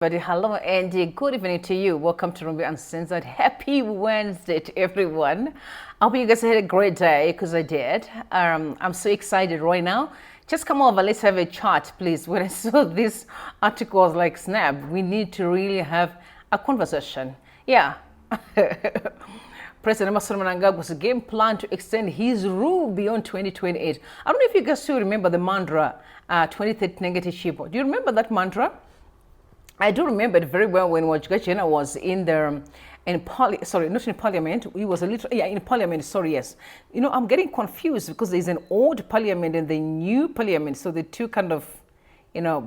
But hello and good evening to you. Welcome to Rumbi Uncensored. Happy Wednesday to everyone. I hope you guys had a great day because I did. I'm so excited right now. Just come over, let's have a chat, please. When I saw this article, I was like, snap, we need to really have a conversation. Yeah. President Mnangagwa's game plan to extend his rule beyond 2028. I don't know if you guys still remember the mantra, 2030 negative ship. Do you remember that mantra? I do remember it very well when Wajgachena was in the, not in parliament, he was a little, in parliament, sorry, yes. You know, I'm getting confused because there's an old parliament and the new parliament, so the two kind of,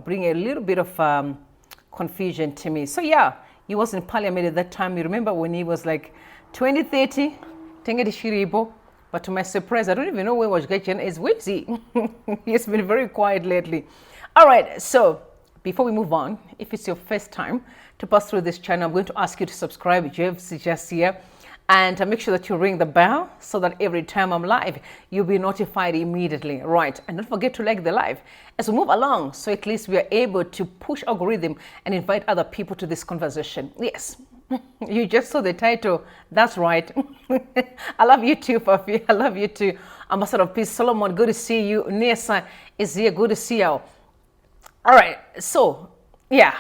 bring a little bit of confusion to me. So yeah, he was in parliament at that time. You remember when he was like, 2030, Tengeti Shiribo, but to my surprise, I don't even know where Wajgachena is. Where is he? He's been very quiet lately. All right, so, before we move on, if it's your first time to pass through this channel, I'm going to ask you to subscribe, Jeff's just here, and make sure that you ring the bell so that every time I'm live, you'll be notified immediately, right? And don't forget to like the live as we move along, so at least we are able to push algorithm and invite other people to this conversation. Yes, you just saw the title. That's right. I love you too, Fafi. I love you too. Ambassador of Peace, Solomon, good to see you. Nessa is here, good to see you. All right, so, yeah,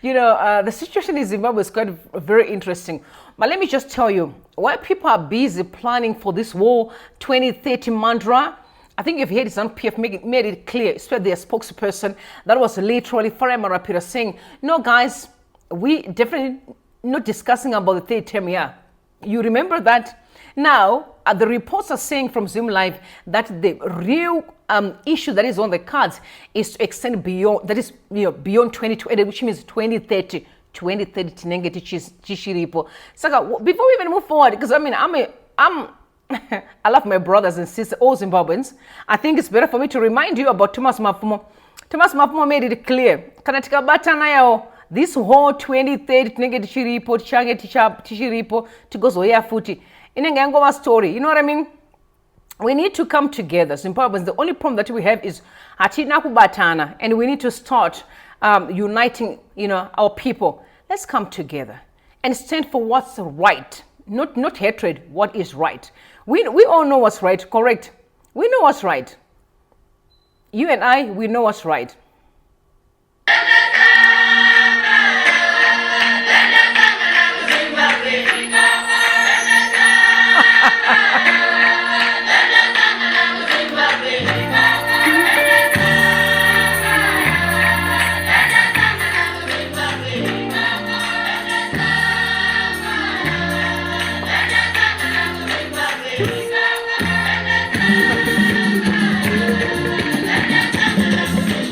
the situation in Zimbabwe is quite very interesting. But let me just tell you, while people are busy planning for this war 2030 mantra, I think you've heard ZANU-PF made it clear, especially their spokesperson, that was literally Farama Rapira saying, no, guys, we definitely not discussing about the third term here. You remember that? Now, the reports are saying from Zoom Live that the real issue that is on the cards is to extend beyond, that is, beyond 2020, which means 2030 tinenge tichiripo. So before we even move forward, because I mean, I love my brothers and sisters, all Zimbabweans. I think it's better for me to remind you about Thomas Mafumo. Thomas Mafumo made it clear. Kanatika batana this whole 2030 tinenge tichiripo, tichange tichiripo, tigozoya futi. Inengangova story, you know what I mean? We need to come together. Zimbabweans, the only problem that we have is hatina kubatana, and we need to start uniting, our people. Let's come together and stand for what's right, not hatred. What is right? We all know what's right, correct? We know what's right. You and I, we know what's right.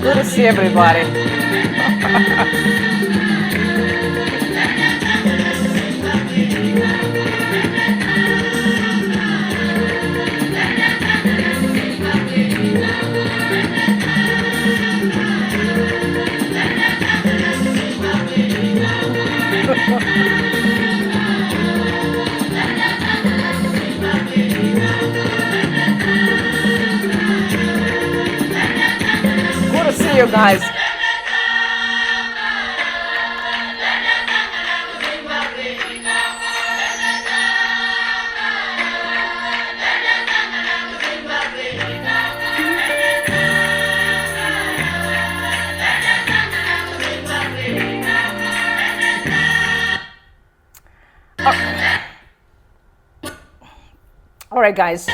Good to see everybody. Good to see you guys. All right, guys.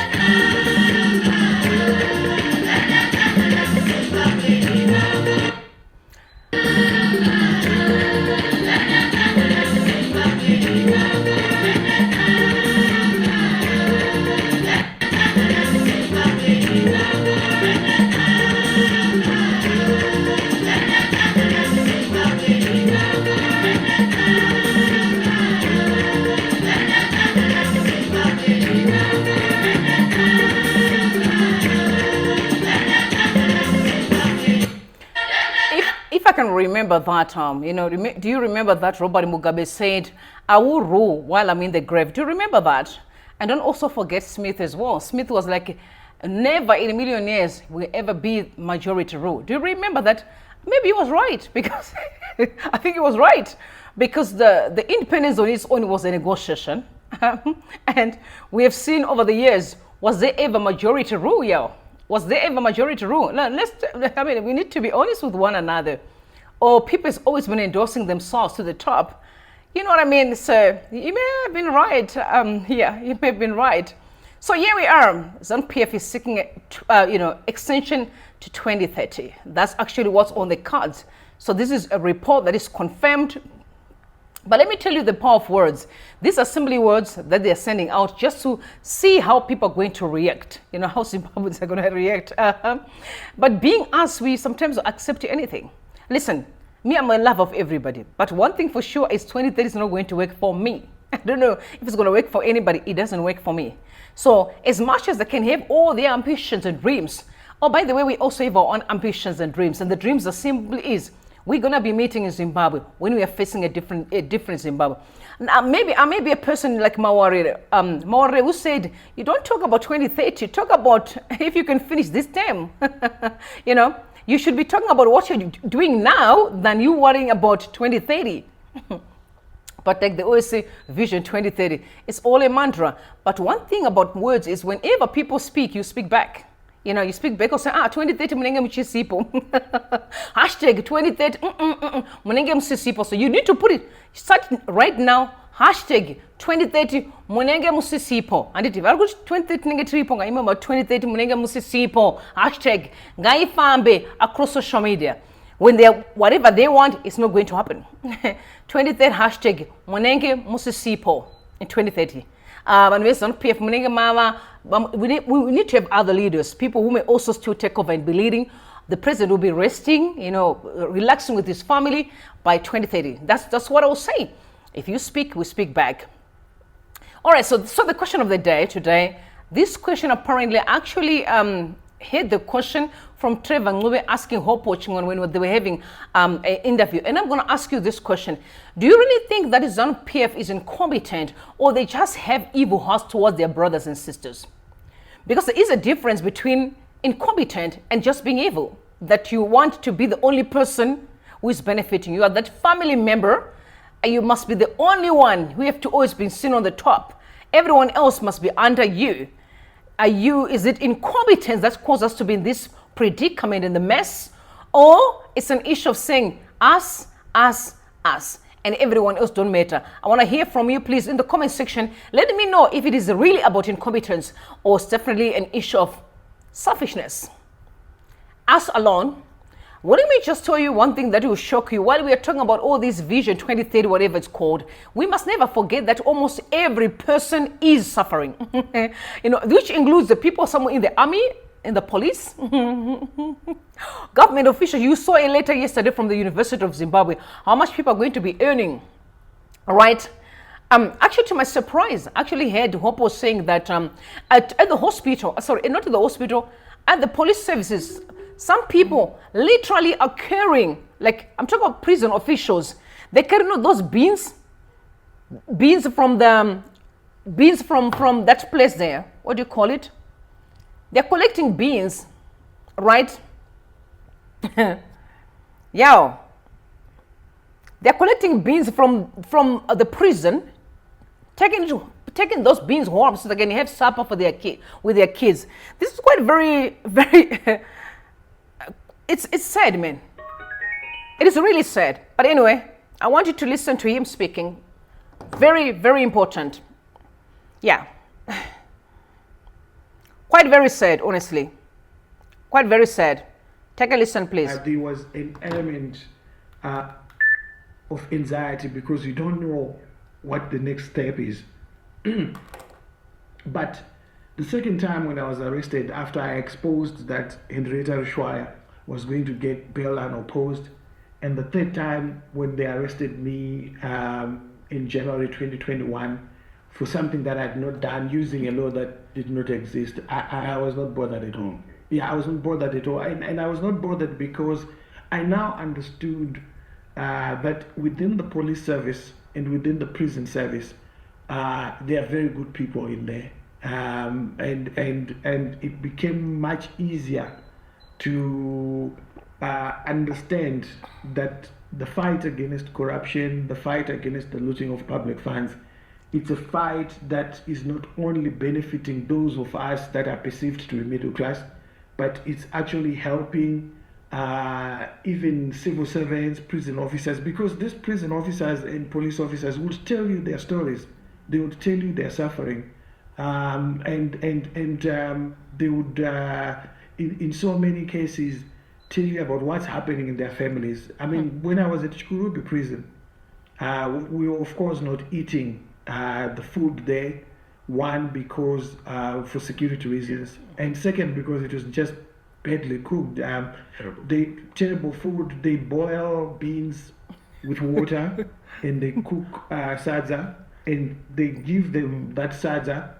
Can remember that do you remember that Robert Mugabe said, I will rule while I'm in the grave? Do you remember that? And don't also forget Smith as well. Smith was like, never in a million years will ever be majority rule. Do you remember that? maybe he was right, because I think he was right, because the independence on its own was a negotiation. And we have seen over the years, was there ever majority rule? Yeah. Was there ever majority rule? Now, we need to be honest with one another. Or people has always been endorsing themselves to the top. You know what I mean? So you may have been right. Yeah, you may have been right. So here we are. ZANU-PF is seeking, extension to 2030. That's actually what's on the cards. So this is a report that is confirmed. But let me tell you the power of words. These are simply words that they're sending out just to see how people are going to react. You know, how Zimbabweans are going to react. But being us, we sometimes accept anything. Listen, me, I'm in love of everybody. But one thing for sure is 2030 is not going to work for me. I don't know if it's going to work for anybody. It doesn't work for me. So as much as they can have all their ambitions and dreams. Oh, by the way, we also have our own ambitions and dreams. And the dreams are simply is, we're going to be meeting in Zimbabwe when we are facing a different Zimbabwe. Now, I may be a person like Mawarire, who said, you don't talk about 2030, talk about if you can finish this term. You know, you should be talking about what you're doing now than you worrying about 2030. But like they always say, Vision 2030, it's all a mantra. But one thing about words is whenever people speak, you speak back. You know, you speak back or say, 2030 munenge muchisipo. Hashtag 2030 munenge musisipo. So you need to put it, start right now, hashtag 2030 munenge musisipo. And if I go 2030 munenge tripo, I remember 2030 munenge musisipo. Hashtag gaifambe across social media. When they whatever they want, it's not going to happen. 2030 hashtag munenge musisipo in 2030. And we need to have other leaders, people who may also still take over and be leading. The president will be resting, you know, relaxing with his family by 2030. That's what I will say. If you speak, we speak back. All right, so the question of the day today, this question apparently actually had the question from Trevor Ngube asking Hope Watching on when they were having an interview. And I'm going to ask you this question. Do you really think that ZANU-PF is incompetent, or they just have evil hearts towards their brothers and sisters? Because there is a difference between incompetent and just being evil. That you want to be the only person who is benefiting. You are that family member, and you must be the only one who have to always be seen on the top. Everyone else must be under you. Is it incompetence that caused us to be in this predicament, in the mess? Or it's an issue of saying us, and everyone else don't matter? I want to hear from you, please, in the comment section. Let me know if it is really about incompetence or it's definitely an issue of selfishness. Us alone. Well, let me just tell you one thing that will shock you. While we are talking about all this Vision 2030, whatever it's called, we must never forget that almost every person is suffering. You know, which includes the people somewhere in the army, in the police, government officials. You saw a letter yesterday from the University of Zimbabwe, how much people are going to be earning, right? Actually, to my surprise, I actually heard Hope was saying that at the hospital, sorry, not at the hospital, at the police services, some people literally are carrying, like I'm talking about prison officials, they carry those beans from that place there. What do you call it? They're collecting beans, right? Yeah. They're collecting beans from the prison, taking those beans home so they can have supper for with their kids. This is quite very, very. It's sad, man. It is really sad. But anyway, I want you to listen to him speaking. Very, very important. Yeah. Quite very sad, honestly. Quite very sad. Take a listen, please. There was an element of anxiety because you don't know what the next step is. But the second time when I was arrested, after I exposed that Henrietta Rushwaya was going to get bail unopposed, and the third time when they arrested me in January 2021 for something that I had not done using a law that did not exist, I was not bothered at all. Yeah, I was not bothered at all. And I was not bothered because I now understood that within the police service and within the prison service, there are very good people in there. And it became much easier to understand that the fight against corruption, the fight against the looting of public funds, it's a fight that is not only benefiting those of us that are perceived to be middle class, but it's actually helping even civil servants, prison officers, because these prison officers and police officers would tell you their stories. They would tell you their suffering, and they would, in so many cases, tell you about what's happening in their families. I mean, when I was at Chikurubi prison, we were of course not eating the food there. One, because for security reasons, and second, because it was just badly cooked. They terrible food. They boil beans with water and they cook sadza, and they give them that sadza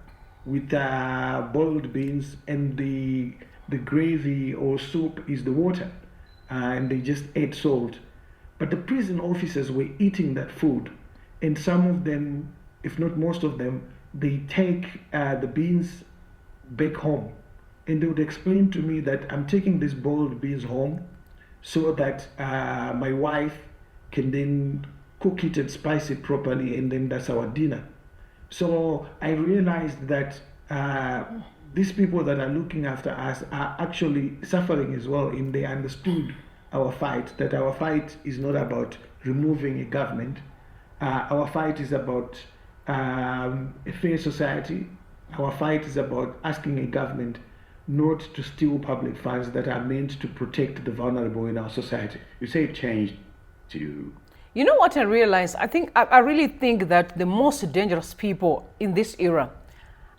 with boiled beans, and the gravy or soup is the water, and they just add salt. But the prison officers were eating that food, and some of them, if not most of them, they take the beans back home, and they would explain to me that I'm taking these boiled beans home so that my wife can then cook it and spice it properly, and then that's our dinner. So I realized that these people that are looking after us are actually suffering as well, and they understood our fight, that our fight is not about removing a government. Our fight is about a fair society. Our fight is about asking a government not to steal public funds that are meant to protect the vulnerable in our society. You say it changed to... You know what I realized? I really think that the most dangerous people in this era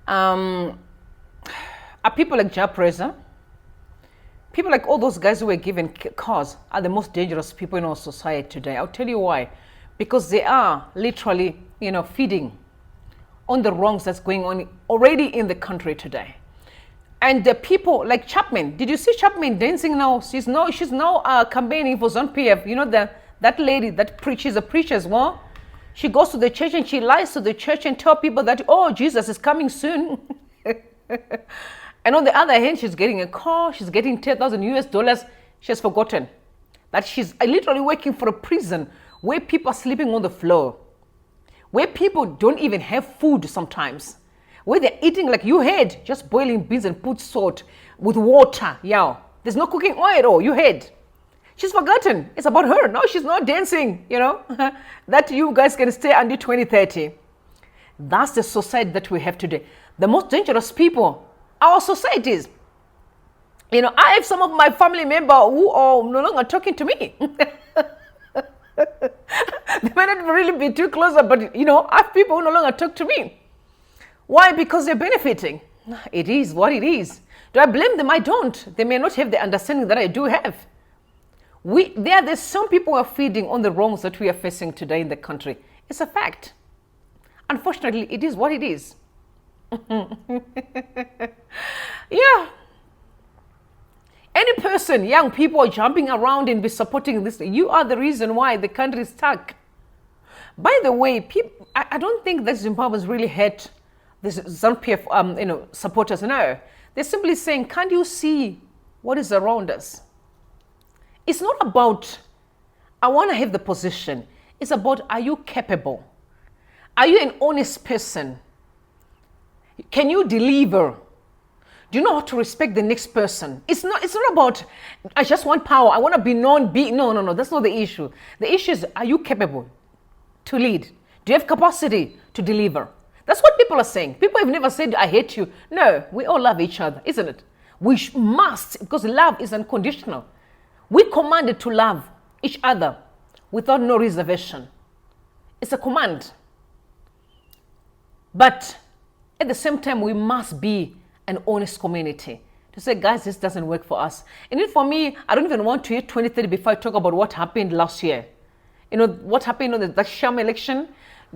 are people like Japreza. People like all those guys who were given cars are the most dangerous people in our society today. I'll tell you why. Because they are literally, feeding on the wrongs that's going on already in the country today. And the people like Chapman, did you see Chapman dancing now? She's now campaigning for ZANU-PF. That lady that preaches a preacher as well. She goes to the church and she lies to the church and tell people that, oh, Jesus is coming soon. And on the other hand, she's getting a car, she's getting $10,000. She has forgotten that she's literally working for a prison where people are sleeping on the floor, where people don't even have food sometimes, where they're eating like you had, just boiling beans and put salt with water. Yeah, there's no cooking oil at all. You had. She's forgotten. It's about her. No, she's not dancing, that you guys can stay until 2030. That's the society that we have today. The most dangerous people, our societies. I have some of my family members who are no longer talking to me. They might not really be too close, but I have people who no longer talk to me. Why? Because they're benefiting. It is what it is. Do I blame them? I don't. They may not have the understanding that I do have. There's some people who are feeding on the wrongs that we are facing today in the country. It's a fact. Unfortunately, it is what it is. Yeah. Any person, young people jumping around and be supporting this, you are the reason why the country is stuck. By the way, I don't think that Zimbabweans really hate this ZANU-PF supporters. No. They're simply saying, can't you see what is around us? It's not about, I want to have the position. It's about, are you capable? Are you an honest person? Can you deliver? Do you know how to respect the next person? It's not about, I just want power. I want to be known. No. That's not the issue. The issue is, are you capable to lead? Do you have capacity to deliver? That's what people are saying. People have never said, I hate you. No, we all love each other, isn't it? We must, because love is unconditional. We're commanded to love each other without no reservation. It's a command. But at the same time, we must be an honest community. To say, guys, this doesn't work for us. And for me, I don't even want to hear 2030 before I talk about what happened last year. What happened on the sham election.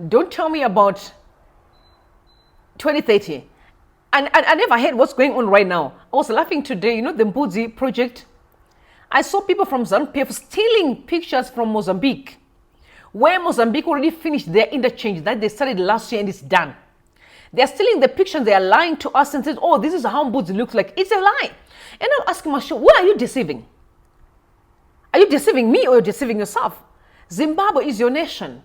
Don't tell me about 2030. And I never heard what's going on right now. I was laughing today, the Mbudzi project. I saw people from ZANU-PF stealing pictures from Mozambique, where Mozambique already finished their interchange that they started last year and it's done. They're stealing the pictures, they are lying to us and says, oh, this is how Mbudzi looks like. It's a lie. And I'm asking myself, what are you deceiving? Are you deceiving me or you're deceiving yourself? Zimbabwe is your nation.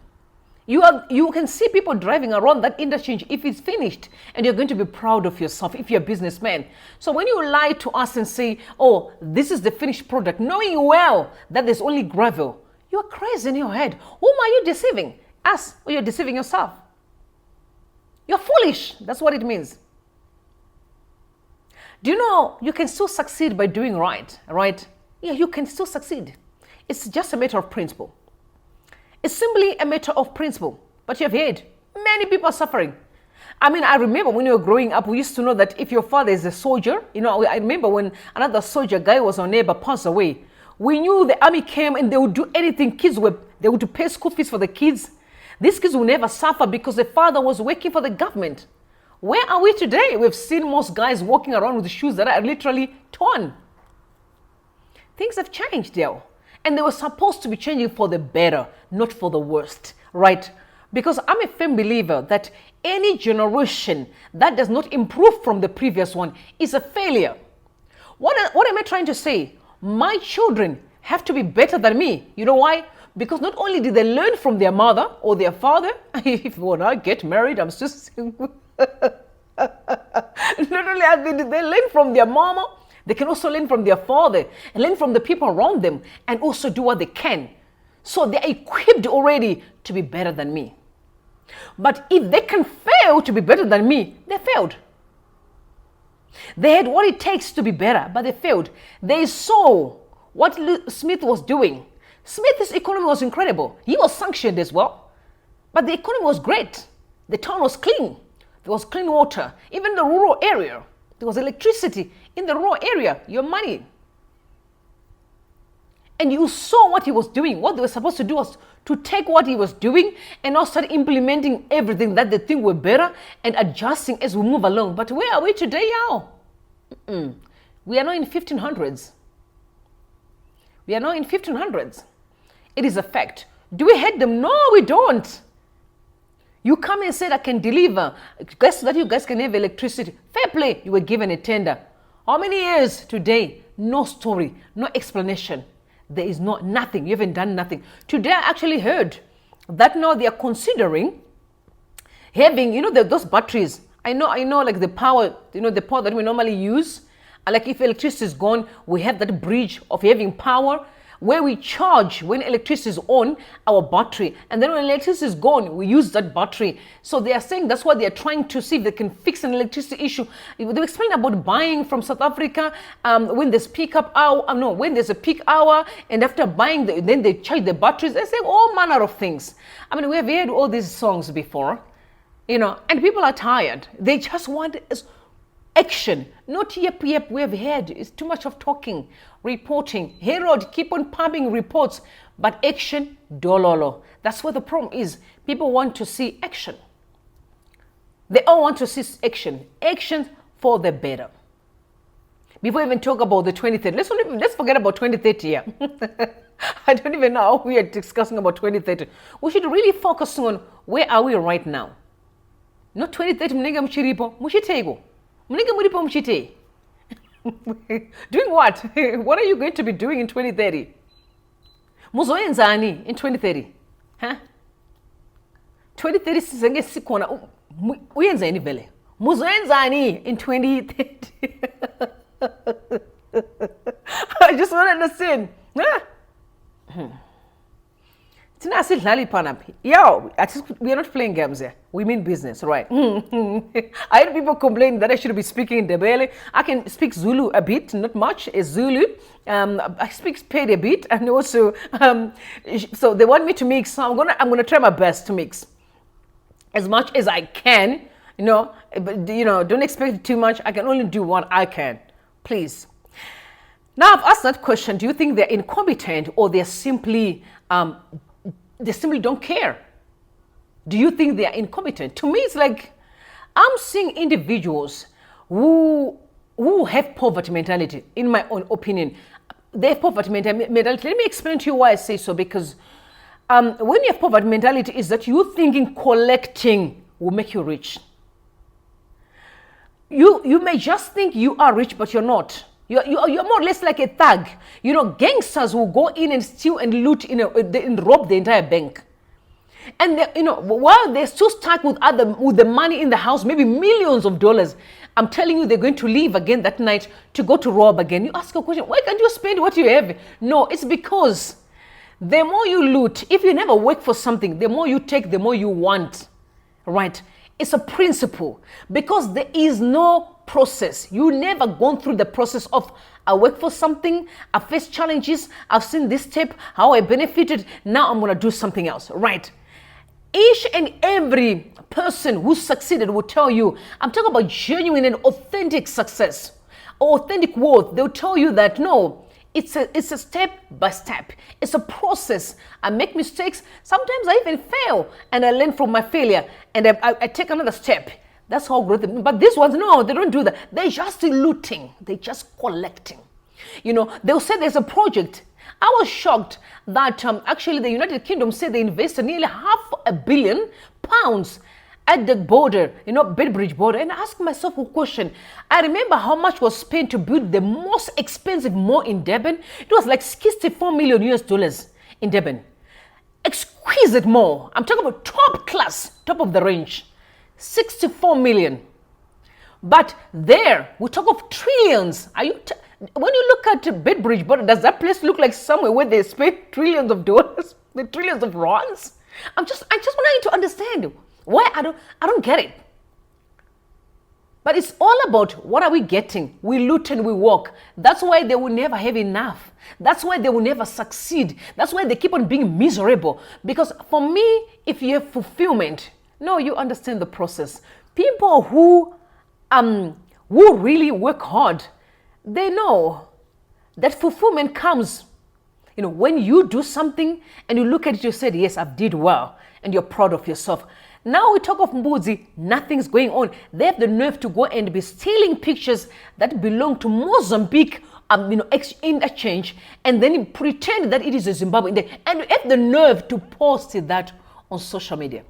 You can see people driving around that interchange if it's finished, and you're going to be proud of yourself if you're a businessman. So when you lie to us and say, oh, this is the finished product, knowing well that there's only gravel, you're crazy in your head. Whom are you deceiving? Us, or you're deceiving yourself? You're foolish. That's what it means. Do you know you can still succeed by doing right? Yeah, you can still succeed. It's just a matter of principle. It's simply a matter of principle. But you've heard, many people are suffering. I mean, I remember when you were growing up, we used to know that if your father is a soldier, I remember when another soldier guy was our neighbor passed away, we knew the army came and they would do anything. They would pay school fees for the kids. These kids will never suffer because the father was working for the government. Where are we today? We've seen most guys walking around with shoes that are literally torn. Things have changed there. And they were supposed to be changing for the better, not for the worst, right? Because I'm a firm believer that any generation that does not improve from the previous one is a failure. What am I trying to say? My children have to be better than me. You know why? Because not only did they learn from their mother or their father, if when I get married, I'm just not only did they learn from their mama, they can also learn from their father and learn from the people around them and also do what they can. So they're equipped already to be better than me. But if they can fail to be better than me, they failed. They had what it takes to be better, but they failed. They saw what Smith was doing. Smith's economy was incredible. He was sanctioned as well. But the economy was great. The town was clean. There was clean water. Even the rural area. There was electricity in the rural area, your money. And you saw what he was doing. What they were supposed to do was to take what he was doing and now start implementing everything that they think were better and adjusting as we move along. But where are we today, y'all? We are now in 1500s. We are now in 1500s. It is a fact. Do we hate them? No, we don't. You come and said, I can deliver. Guess that you guys can have electricity. Fair play. You were given a tender. How many years today? No story, no explanation. There is nothing. You haven't done nothing. Today I actually heard that now they are considering having, those batteries. I know like the power, the power that we normally use. Like if electricity is gone, we have that bridge of having power where we charge when electricity is on our battery, and then when electricity is gone, we use that battery. So they are saying that's what they are trying to see if they can fix an electricity issue. They explain about buying from South Africa when there's when there's a peak hour, and after buying, then they charge the batteries. They say all manner of things. I mean, we have heard all these songs before, and people are tired. They just want action, not yep, we have heard. It's too much of talking, reporting. Herod, keep on pumping reports, but action, dololo. That's what the problem is. People want to see action. They all want to see action. Action for the better. Before we even talk about the 2030, let's forget about 2030 here. I don't even know how we are discussing about 2030. We should really focus on where are we right now. Not 2030, mnenga mchiripo, mushitego. Doing what? What are you going to be doing in 2030? Muzoenzani in 2030? Huh? 2030 sizenge sikona uyenzeni vele? Muzoenzani in 2030? I just want to understand. Yo, we are not playing games here. We mean business, right? I had people complain that I should be speaking in Ndebele. I can speak Zulu a bit, not much, as Zulu. I speak Pedi a bit, and also, so they want me to mix. So I'm gonna try my best to mix as much as I can. But don't expect too much. I can only do what I can, please. Now I've asked that question. Do you think they're incompetent or they're simply they simply don't care? Do you think they are incompetent? To me, it's like I'm seeing individuals who have poverty mentality, in my own opinion. They have poverty mentality. Let me explain to you why I say so. Because when you have poverty mentality, is that you thinking collecting will make you rich. You may just think you are rich, but you're not. You're more or less like a thug. You know, gangsters will go in and steal and loot, and rob the entire bank. And while they're still stuck with the money in the house, maybe millions of dollars, I'm telling you, they're going to leave again that night to go to rob again. You ask a question, why can't you spend what you have? No, it's because the more you loot, if you never work for something, the more you take, the more you want, right? It's a principle, because there is no process. You never gone through the process of, I work for something, I faced challenges, I've seen this step, how I benefited, now I'm going to do something else, right? Each and every person who succeeded will tell you, I'm talking about genuine and authentic success, authentic worth. They'll tell you that, no, it's a step by step. It's a process. I make mistakes. Sometimes I even fail, and I learn from my failure, and I take another step. That's how growth. But these ones, no, they don't do that. They're just looting. They're just collecting. They'll say there's a project. I was shocked that actually the United Kingdom said they invested nearly £500 million at the border, Bedbridge border. And I asked myself a question. I remember how much was spent to build the most expensive mall in Durban. It was like $64 million US in Durban. Exquisite mall. I'm talking about top class, top of the range. 64 million. But there, we talk of trillions. When you look at Bedbridge border, does that place look like somewhere where they spend trillions of dollars, the trillions of rands? I just want you to understand why I don't get it. But it's all about, what are we getting? We loot and we walk. That's why they will never have enough. That's why they will never succeed. That's why they keep on being miserable. Because for me, if you have fulfillment, no, you understand the process. People who really work hard, they know that fulfillment comes, when you do something and you look at it, you said, yes, I did well, and you're proud of yourself. Now we talk of Mbuzi, nothing's going on. They have the nerve to go and be stealing pictures that belong to Mozambique, interchange, and then pretend that it is a Zimbabwe, and have the nerve to post that on social media.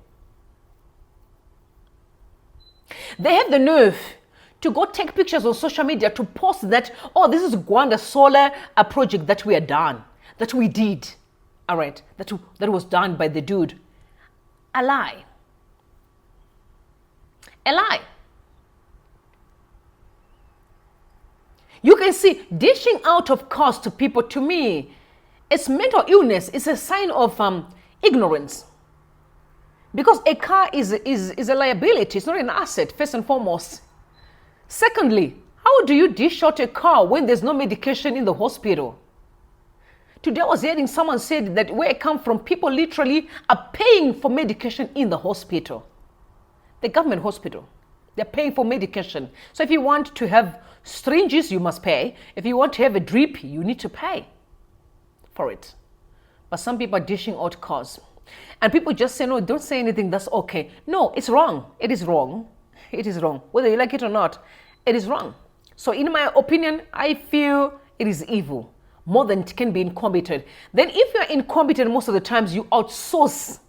They have the nerve to go take pictures on social media to post that, oh, this is Gwanda solar project that we did. All right, that was done by the dude. A lie. A lie. You can see dishing out of cost to people, to me, it's mental illness. It's a sign of ignorance. Because a car is a liability. It's not an asset, first and foremost. Secondly, how do you dish out a car when there's no medication in the hospital? Today I was hearing someone said that where I come from, people literally are paying for medication in the hospital. The government hospital. They're paying for medication. So if you want to have syringes, you must pay. If you want to have a drip, you need to pay for it. But some people are dishing out cars. And people just say, no, don't say anything, that's okay. No, it's wrong. It is wrong. It is wrong. Whether you like it or not, it is wrong. So in my opinion, I feel it is evil more than it can be incompetent. Then if you're incompetent, most of the times you outsource.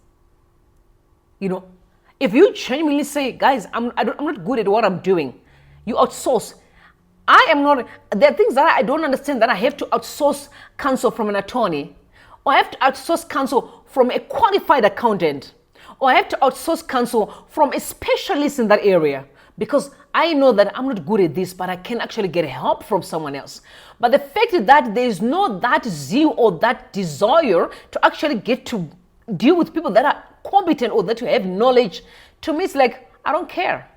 If you genuinely say, guys, I'm not good at what I'm doing, you outsource. There are things that I don't understand that I have to outsource counsel from an attorney, or I have to outsource counsel from a qualified accountant, or I have to outsource counsel from a specialist in that area, because I know that I'm not good at this, but I can actually get help from someone else. But the fact that there is no that zeal or that desire to actually get to deal with people that are competent or that you have knowledge, to me it's like, I don't care.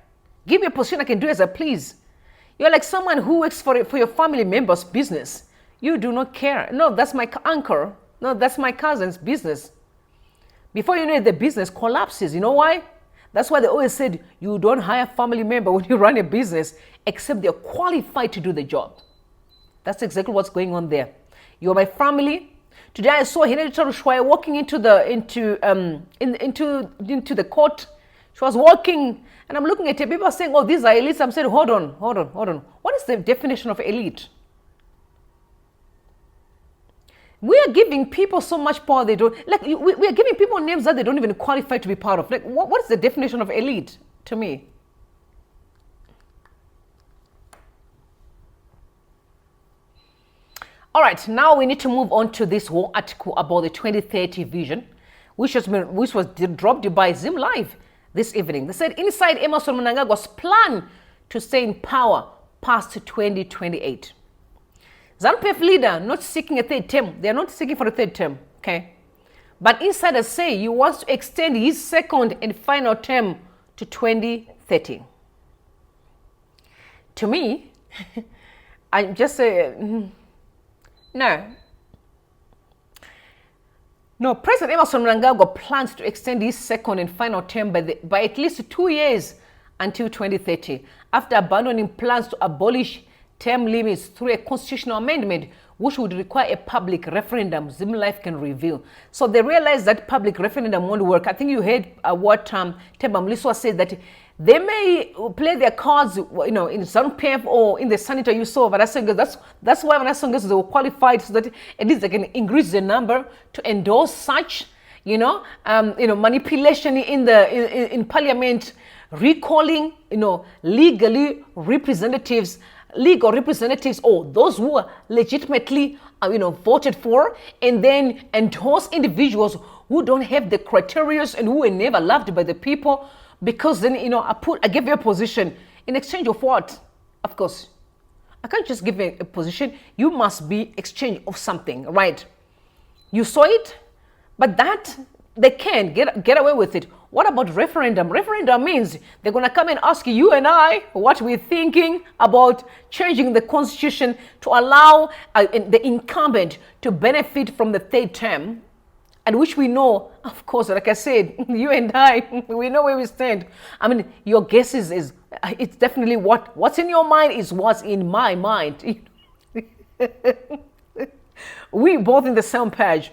Give me a position, I can do as I please. You're like someone who works for your family member's business. You do not care. No, that's my uncle. No, that's my cousin's business. Before you know it, the business collapses. You know why? That's why they always said you don't hire a family member when you run a business, except they're qualified to do the job. That's exactly what's going on there. You're my family. Today I saw Henrietta Rushwaya walking into the court. She was walking, and I'm looking at her. People are saying, "Oh, these are elites." I'm saying, "Hold on. What is the definition of elite?" We are giving people so much power they don't like. We are giving people names that they don't even qualify to be part of. Like, what is the definition of elite to me? All right, now we need to move on to this whole article about the 2030 vision, which was dropped by Zim Live this evening. They said inside Emmerson Mnangagwa's plan to stay in power past 2028. ZANU-PF leader not seeking a third term. They are not seeking for a third term, okay? But insiders say he wants to extend his second and final term to 2030. To me, I just say, no. No, President Emmerson Mnangagwa plans to extend his second and final term by at least 2 years until 2030, after abandoning plans to abolish term limits through a constitutional amendment which would require a public referendum, Zim Life can reveal. So they realized that public referendum won't work. I think you heard what Themba Mliswa said, that they may play their cards, you know, in ZANU-PF or in the senator you saw. But that's why when I saw they were qualified, so that at least they can increase the number to endorse such, manipulation in parliament, recalling, legal representatives, or those who are legitimately, voted for, and then endorse individuals who don't have the criteria and who were never loved by the people, because then, I give you a position in exchange of what? Of course, I can't just give you a position. You must be exchange of something, right? You saw it, but that they can't get away with it. What about referendum? Referendum means they're going to come and ask you and I what we're thinking about changing the constitution to allow the incumbent to benefit from the third term, and which we know, of course, like I said, you and I, we know where we stand. I mean, your guess is it's definitely what's in your mind is what's in my mind. We both in the same page.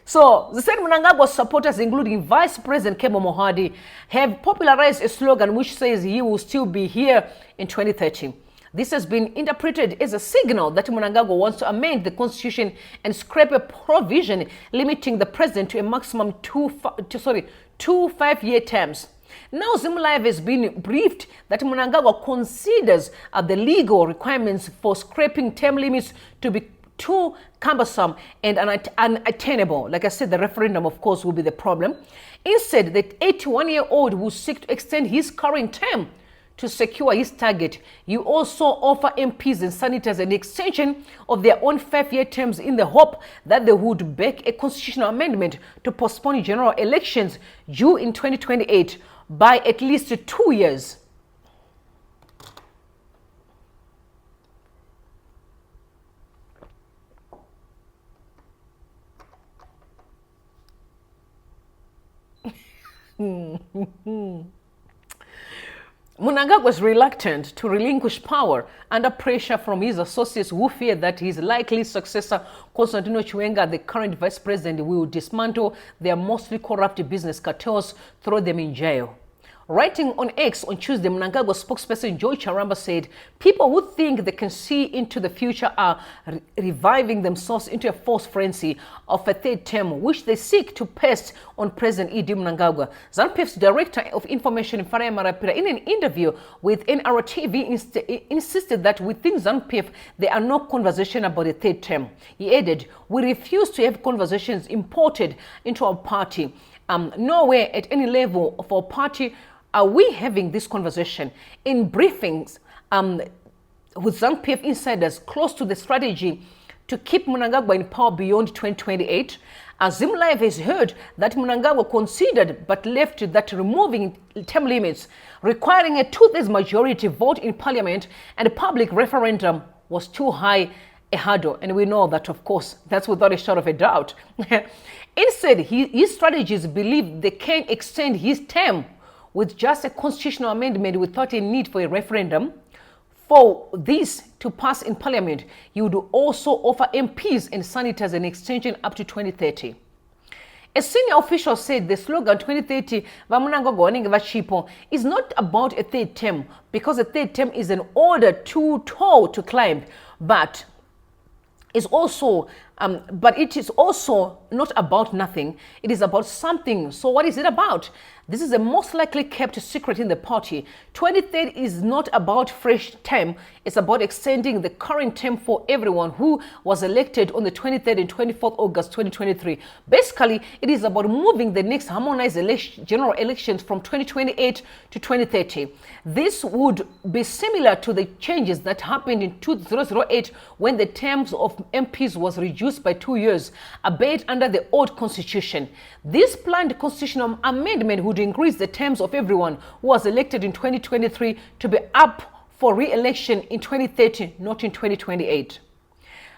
So, the said Mnangagwa supporters, including Vice President Kembo Mohadi, have popularized a slogan which says he will still be here in 2030. This has been interpreted as a signal that Mnangagwa wants to amend the constitution and scrap a provision limiting the president to a maximum two 5-year terms. Now, Zim Live has been briefed that Mnangagwa considers the legal requirements for scrapping term limits to be too cumbersome and unattainable. Like I said, the referendum, of course, will be the problem. Instead, the 81-year-old will seek to extend his current term to secure his target. You also offer MPs and senators an extension of their own 5-year terms in the hope that they would back a constitutional amendment to postpone general elections due in 2028 by at least 2 years. Mnangagwa was reluctant to relinquish power under pressure from his associates who fear that his likely successor, Constantino Chiwenga, the current vice president, will dismantle their mostly corrupt business cartels, throw them in jail. Writing on X on Tuesday, Mnangagwa spokesperson Joy Charamba said, people who think they can see into the future are reviving themselves into a false frenzy of a third term, which they seek to paste on President Idi Mnangagwa. ZANU-PF's Director of Information, Farai Marapira, in an interview with NRTV, insisted that within ZANU-PF, there are no conversation about a third term. He added, we refuse to have conversations imported into our party. Nowhere at any level of our party are we having this conversation. In briefings with ZANU-PF insiders close to the strategy to keep Mnangagwa in power beyond 2028, Zim Live has heard that Mnangagwa considered but left that removing term limits, requiring a 2/3 majority vote in parliament and a public referendum was too high a hurdle. And we know that, of course, that's without a shadow of a doubt. Instead, his strategists believe they can extend his term with just a constitutional amendment without a need for a referendum. For this to pass in parliament, he would also offer MPs and senators an extension up to 2030. A senior official said the slogan 2030 is not about a third term, because a third term is an order too tall to climb, but is also But it is also not about nothing. It is about something. So what is it about? This is the most likely kept secret in the party. 2030 is not about fresh term. It's about extending the current term for everyone who was elected on the 23rd and 24th August 2023. Basically, it is about moving the next harmonized general elections from 2028 to 2030. This would be similar to the changes that happened in 2008 when the terms of MPs was reduced by 2 years, albeit under the old constitution. This planned constitutional amendment would increase the terms of everyone who was elected in 2023 to be up for re-election in 2030, not in 2028.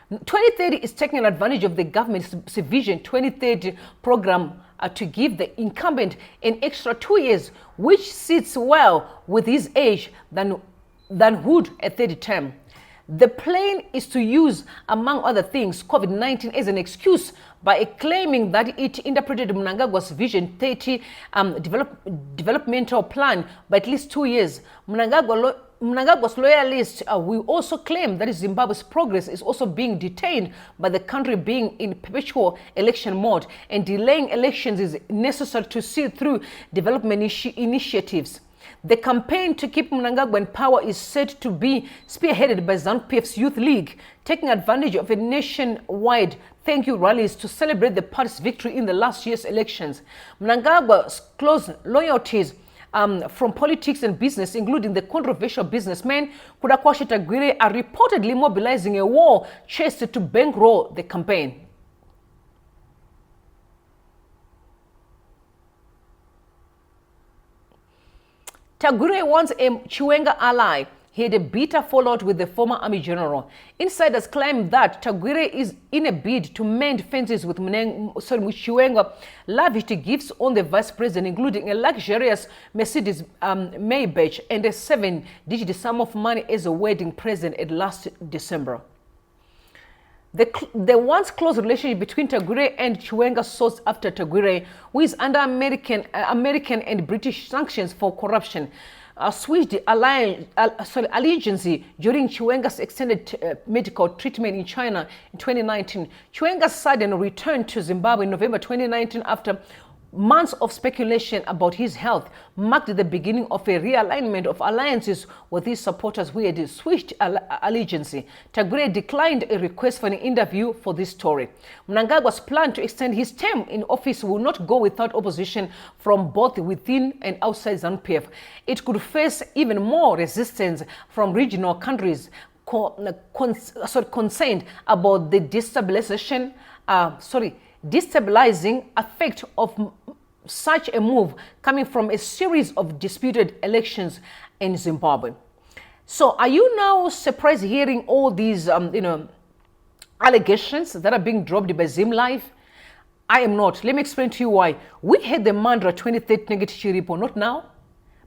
2030 is taking advantage of the government's Vision 2030 program to give the incumbent an extra 2 years, which sits well with his age than would a third term. The plan is to use, among other things, COVID-19 as an excuse by claiming that it interpreted Mnangagwa's Vision 30 developmental plan by at least 2 years. Mnangagwa's loyalists will also claim that Zimbabwe's progress is also being detained by the country being in perpetual election mode, and delaying elections is necessary to see through development initiatives. The campaign to keep Mnangagwa in power is said to be spearheaded by ZANU-PF's Youth League, taking advantage of a nationwide thank you rallies to celebrate the party's victory in the last year's elections. Mnangagwa's close loyalties from politics and business, including the controversial businessman Kudakwashe Tagwire, are reportedly mobilizing a war chest to bankroll the campaign. Tagwire, once a Chiwenga ally, he had a bitter fallout with the former army general. Insiders claim that Tagwire is in a bid to mend fences with Chiwenga, lavished gifts on the vice president, including a luxurious Mercedes Maybach and a 7-digit sum of money as a wedding present at last December. The once close relationship between Tagwire and Chiwenga sought after Tagwire, who is under American and British sanctions for corruption, switched allegiance during Chiwenga's extended medical treatment in China in 2019. Chiwenga's sudden return to Zimbabwe in November 2019 after months of speculation about his health marked the beginning of a realignment of alliances with his supporters who had switched allegiance. Tagwire declined a request for an interview for this story. Mnangagwa's plan to extend his term in office will not go without opposition from both within and outside ZANU-PF. It could face even more resistance from regional countries concerned about the destabilizing effect of such a move coming from a series of disputed elections in Zimbabwe. So are you now surprised hearing all these allegations that are being dropped by ZimLife? I am not. Let me explain to you why. We had the mantra 2030 negative report, not now,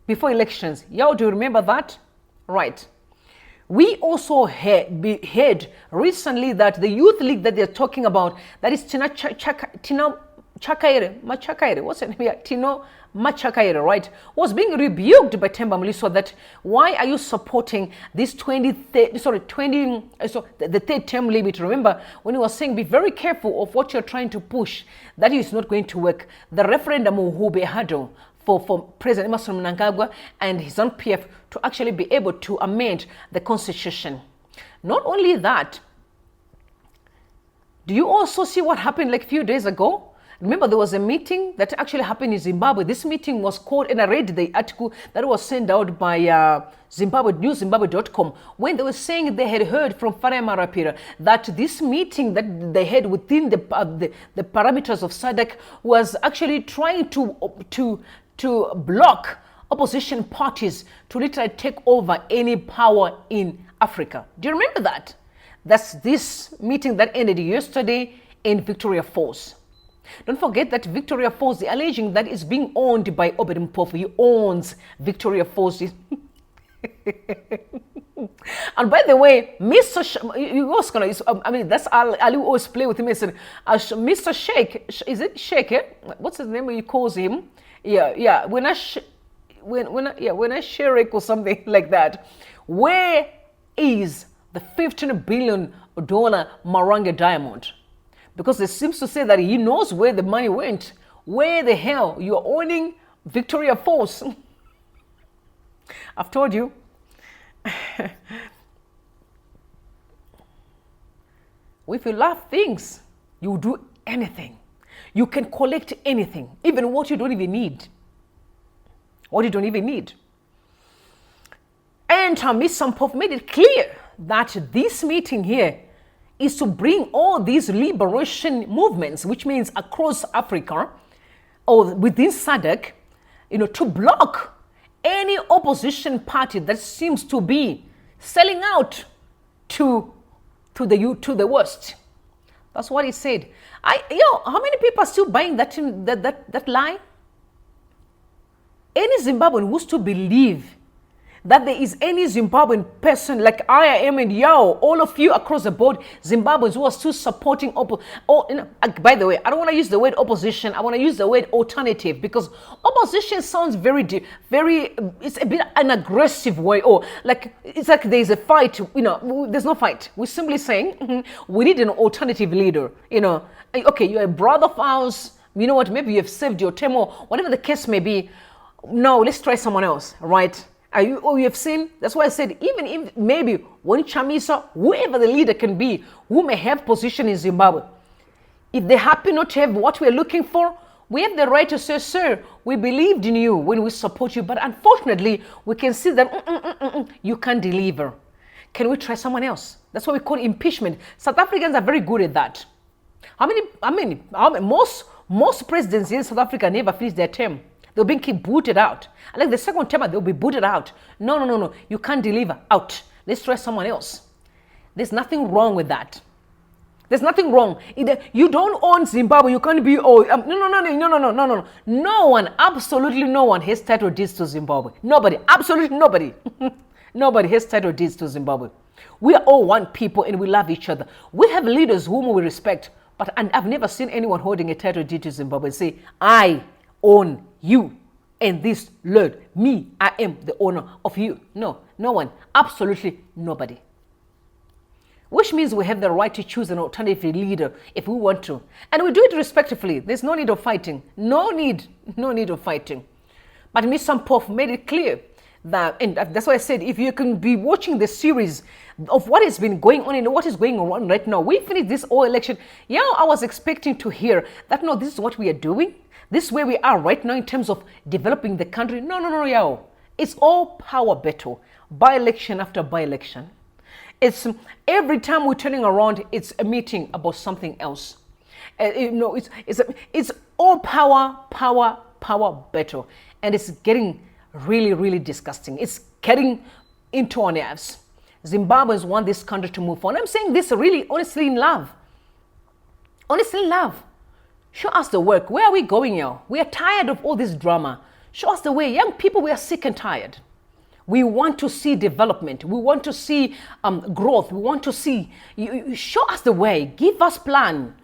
before elections. Y'all do you remember that? Right. We also heard recently that the Youth League that they're talking about, that is Tino Machakaire, what's her name here? Tino Machakaire, right, was being rebuked by Themba Mliswa that why are you supporting this the third term limit? Remember when he was saying be very careful of what you're trying to push, that is not going to work. The referendum will be a hurdle for President Emmerson Mnangagwa and his own PF to actually be able to amend the constitution. Not only that, do you also see what happened like a few days ago? Remember, there was a meeting that actually happened in Zimbabwe. This meeting was called, and I read the article that was sent out by newszimbabwe.com, when they were saying they had heard from Farai Marapira that this meeting that they had within the parameters of Sadc was actually trying to block opposition parties to literally take over any power in Africa. Do you remember that? That's this meeting that ended yesterday in Victoria Falls. Don't forget that Victoria Falls, they're alleging that it's being owned by Obed Mpofu. He owns Victoria Falls. And by the way, Mr. that's Ali always play with him. Mr. Sheikh, is it Sheikh? What's his name? He calls him. Yeah. When I share it or something like that, where is the $15 billion Maranga diamond? because it seems to say that he knows where the money went. Where the hell you're owning Victoria Falls? I've told you. If you love things, you will do anything. You can collect anything, even what you don't even need. What you don't even need. And Miss Sampov made it clear that this meeting here is to bring all these liberation movements, which means across Africa or within Sadc, to block any opposition party that seems to be selling out to the worst. That's what he said. How many people are still buying that lie? Any Zimbabwean who's to believe that there is any Zimbabwean person like I am and Yao, all of you across the board, Zimbabweans who are still supporting by the way, I don't want to use the word opposition. I want to use the word alternative, because opposition sounds very, it's a bit an aggressive way, or like it's like there's a fight. There's no fight. We're simply saying we need an alternative leader. Okay, you're a brother of ours. You know what? Maybe you have served your term or whatever the case may be. No, let's try someone else, right? You have seen, that's why I said, even if maybe when Chamisa, whoever the leader can be, who may have position in Zimbabwe, if they happen not to have what we're looking for, we have the right to say, sir, we believed in you when we support you, but unfortunately, we can see that you can't deliver. Can we try someone else? That's what we call impeachment. South Africans are very good at that. Most presidents in South Africa never finish their term. They'll be booted out. And like the second term, they'll be booted out. No. You can't deliver. Out. Let's try someone else. There's nothing wrong with that. There's nothing wrong. You don't own Zimbabwe. You can't be, no. No one, absolutely no one has title deeds to Zimbabwe. Nobody, absolutely nobody. Nobody has title deeds to Zimbabwe. We are all one people and we love each other. We have leaders whom we respect, and I've never seen anyone holding a title deed to Zimbabwe and say, I own you and this Lord, me, I am the owner of you. No one, absolutely nobody. Which means we have the right to choose an alternative leader if we want to. And we do it respectfully. There's no need of fighting. No need of fighting. But Ms. Sampov made it clear that, and that's why I said, if you can be watching the series of what has been going on and what is going on right now, we finished this whole election. I was expecting to hear that, no, this is what we are doing. This is where we are right now in terms of developing the country. No. It's all power battle, by-election after by-election. It's every time we're turning around, it's a meeting about something else. It's all power battle, and it's getting really, really disgusting. It's getting into our nerves. Zimbabweans want this country to move on. I'm saying this really, honestly, in love. Honestly, in love. Show us the work. Where are we going now? We are tired of all this drama. Show us the way. Young people, we are sick and tired. We want to see development. We want to see growth. We want to see, you show us the way. Give us plan.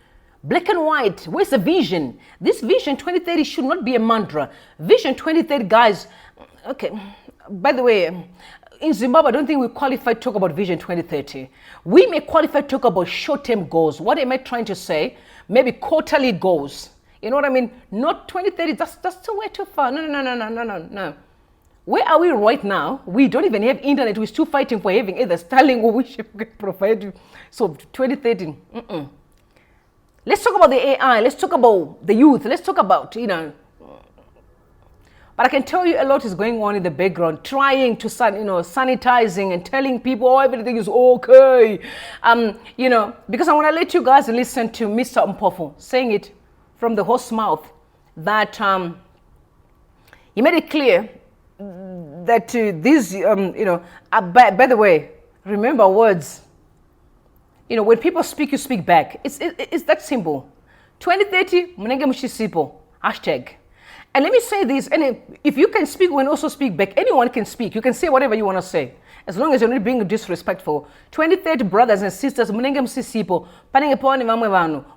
Black and white. Where's the vision? This vision 2030 should not be a mantra. Vision 2030, guys. Okay. By the way, in Zimbabwe, I don't think we qualify to talk about Vision 2030. We may qualify to talk about short-term goals. What am I trying to say? Maybe quarterly goals. You know what I mean? Not 2030. That's too way too far. No. Where are we right now? We don't even have internet. We're still fighting for having either Starlink or we should provide you. So 2030. Let's talk about the AI. Let's talk about the youth. Let's talk about, But I can tell you a lot is going on in the background, trying to, sanitizing and telling people, oh, everything is okay. Because I want to let you guys listen to Mr. Mpofu saying it from the horse's mouth that he made it clear that by the way, remember words. When people speak, you speak back. It's that simple. 2030, Mnangagwa Mshisipo, hashtag. And let me say this, and if you can speak, we can also speak back. Anyone can speak. You can say whatever you want to say, as long as you're not being disrespectful. 2030 brothers and sisters, Mnangagwa Mshisipo,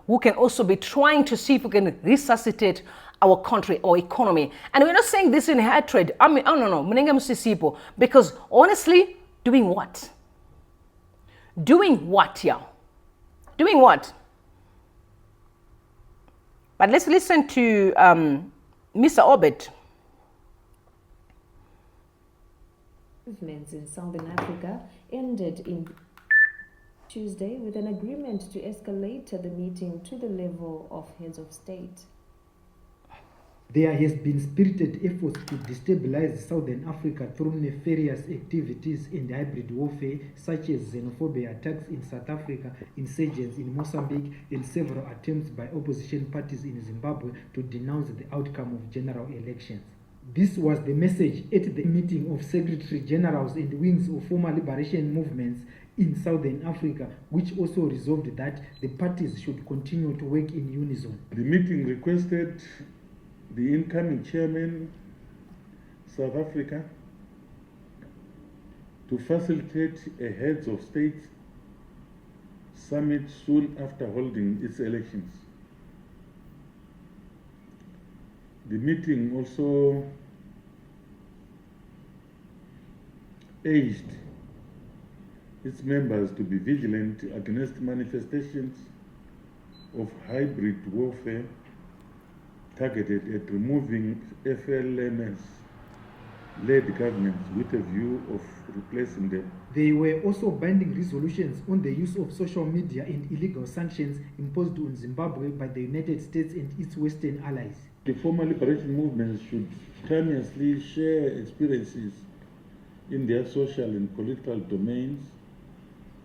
who can also be trying to see if we can resuscitate our country or economy. And we're not saying this in hatred. No, Mnangagwa Mshisipo, because honestly, doing what? Doing what, yeah? Doing what? But let's listen to Mr. Orbit. Movements in Southern Africa ended in Tuesday with an agreement to escalate the meeting to the level of heads of state. There has been spirited efforts to destabilize Southern Africa through nefarious activities and hybrid warfare such as xenophobia attacks in South Africa, insurgents in Mozambique, and several attempts by opposition parties in Zimbabwe to denounce the outcome of general elections. This was the message at the meeting of Secretary Generals and wings of former liberation movements in Southern Africa, which also resolved that the parties should continue to work in unison. The meeting requested the incoming chairman, South Africa, to facilitate a heads of state summit soon after holding its elections. The meeting also urged its members to be vigilant against manifestations of hybrid warfare targeted at removing FLMS-led governments with a view of replacing them. They were also binding resolutions on the use of social media and illegal sanctions imposed on Zimbabwe by the United States and its Western allies. The former liberation movements should timelessly share experiences in their social and political domains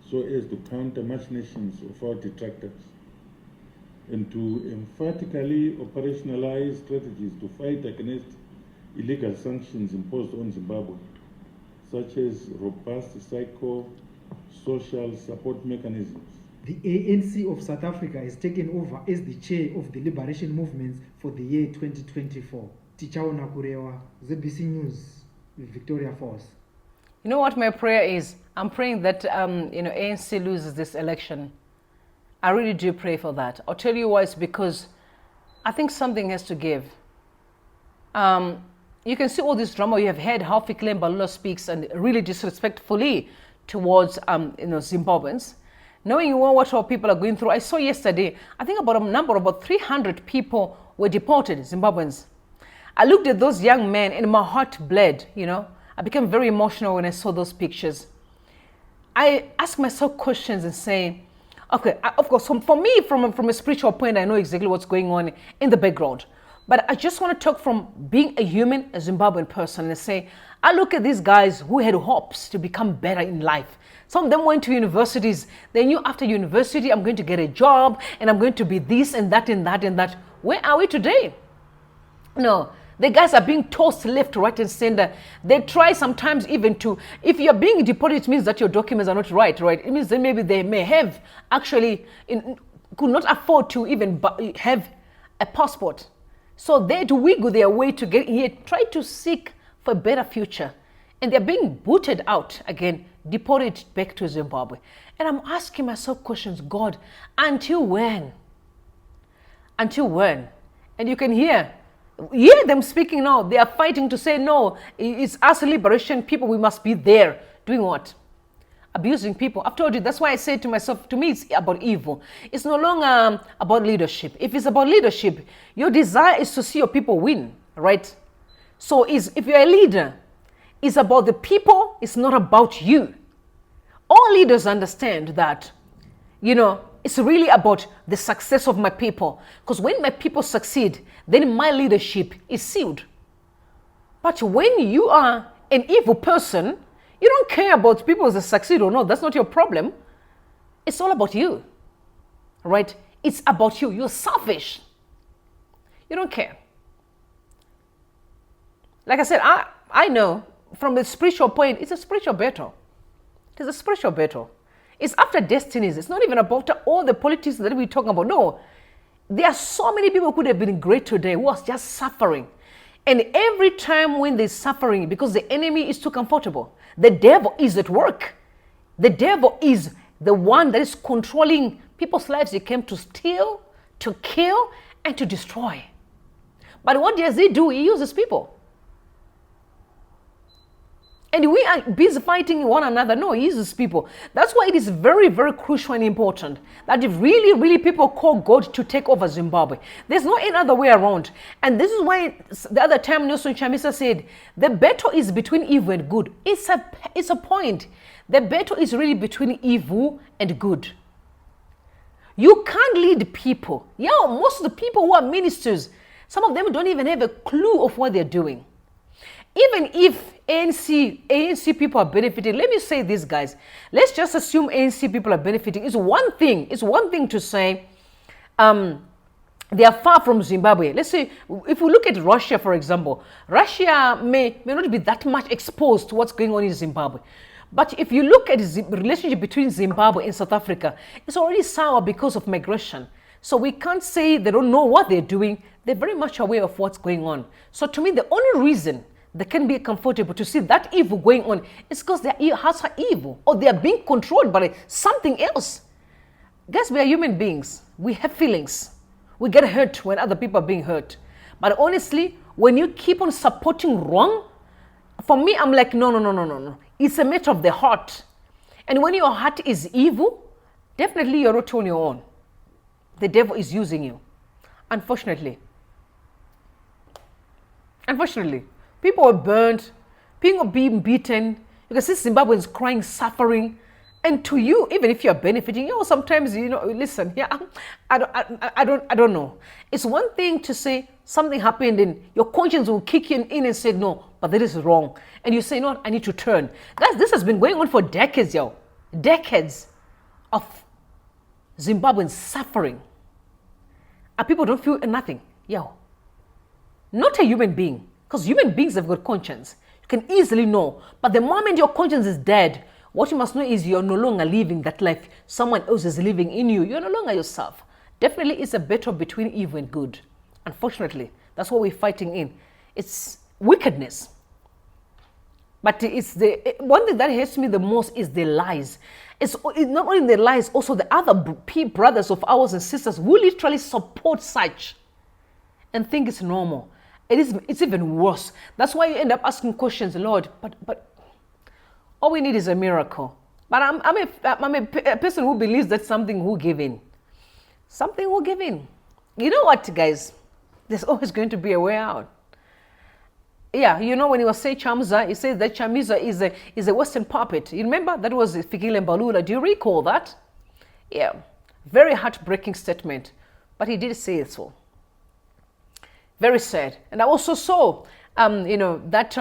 so as to counter machinations of our detractors, and to emphatically operationalize strategies to fight against illegal sanctions imposed on Zimbabwe, such as robust psycho-social support mechanisms. The ANC of South Africa has taken over as the chair of the liberation movements for the year 2024. Tichaona Kurewa, ZBC News, Victoria Falls. You know what my prayer is? I'm praying that ANC loses this election. I really do pray for that. I'll tell you why. It's because I think something has to give. You can see all this drama. You have heard how Fikile Mbalula speaks and really disrespectfully towards Zimbabweans. Knowing what our people are going through, I saw yesterday, I think about 300 people were deported, Zimbabweans. I looked at those young men and my heart bled, I became very emotional when I saw those pictures. I asked myself questions and say, okay, of course, for me, from a spiritual point, I know exactly what's going on in the background. But I just want to talk from being a human, a Zimbabwean person, and say, I look at these guys who had hopes to become better in life. Some of them went to universities. They knew after university, I'm going to get a job and I'm going to be this and that and that and that. Where are we today? No, the guys are being tossed left, right, and center. They try sometimes even to, if you're being deported, it means that your documents are not right? It means that maybe they may have actually, could not afford to even have a passport. So they do wiggle their way to get here, try to seek for a better future. And they're being booted out again, deported back to Zimbabwe. And I'm asking myself questions, God, until when? Until when? And you can hear them speaking now. They are fighting to say, no, it's us liberation people, we must be there. Doing what? Abusing people. I've told you, that's why I say to myself, to me, it's about evil. It's no longer about leadership. If it's about leadership, your desire is to see your people win, right? So if you're a leader, it's about the people, it's not about you. All leaders understand that, it's really about the success of my people. Because when my people succeed, then my leadership is sealed. But when you are an evil person, you don't care about people that succeed or not. That's not your problem. It's all about you, right? It's about you. You're selfish. You don't care. Like I said, I know from the spiritual point, it's a spiritual battle. It is a spiritual battle. It's after Destinies. It's not even about all the politics that we're talking about. No, there are so many people who could have been great today who are just suffering. And every time when they're suffering, because the enemy is too comfortable, the devil is at work. The devil is the one that is controlling people's lives. He came to steal, to kill, and to destroy. But what does he do? He uses people. And we are busy fighting one another. No, he uses people. That's why it is very, very crucial and important that if really, really people call God to take over Zimbabwe, there's no any other way around. And this is why the other time Nelson Chamisa said, the battle is between evil and good. It's a point. The battle is really between evil and good. You can't lead people. Yeah, most of the people who are ministers, some of them don't even have a clue of what they're doing. Even if ANC people are benefiting, let me say this, guys. Let's just assume ANC people are benefiting. It's one thing to say they are far from Zimbabwe. Let's say, if we look at Russia, for example, Russia may not be that much exposed to what's going on in Zimbabwe. But if you look at the relationship between Zimbabwe and South Africa, it's already sour because of migration. So we can't say they don't know what they're doing. They're very much aware of what's going on. So to me, the only reason they can be comfortable to see that evil going on is because their hearts are evil, or they are being controlled by something else. Guys, we are human beings. We have feelings. We get hurt when other people are being hurt. But honestly, when you keep on supporting wrong, for me, I'm like, no. It's a matter of the heart. And when your heart is evil, definitely you're not on your own. The devil is using you. Unfortunately, people are burnt, people are being beaten. You can see Zimbabweans crying, suffering. And to you, even if you're benefiting, sometimes, listen, yeah, I don't know. It's one thing to say something happened and your conscience will kick in and say, no, but that is wrong. And you say, no, I need to turn. Guys, this has been going on for decades, Decades of Zimbabweans suffering. And people don't feel nothing, Not a human being, because human beings have got conscience. You can easily know. But the moment your conscience is dead, what you must know is you're no longer living that life. Someone else is living in you. You're no longer yourself. Definitely, it's a battle between evil and good. Unfortunately, that's what we're fighting in. It's wickedness. But it's the one thing that hurts me the most is the lies. It's not only the lies, also the other brothers of ours and sisters who literally support such and think it's normal. It's even worse. That's why you end up asking questions, Lord, but all we need is a miracle. But I'm a person who believes that something will give in. Something will give in. You know what, guys? There's always going to be a way out. Yeah, when he was saying Chamisa, he says that Chamisa is a Western puppet. You remember? That was Fikile Mbalula. Do you recall that? Yeah. Very heartbreaking statement. But he did say it so. Very sad. And I also saw, that,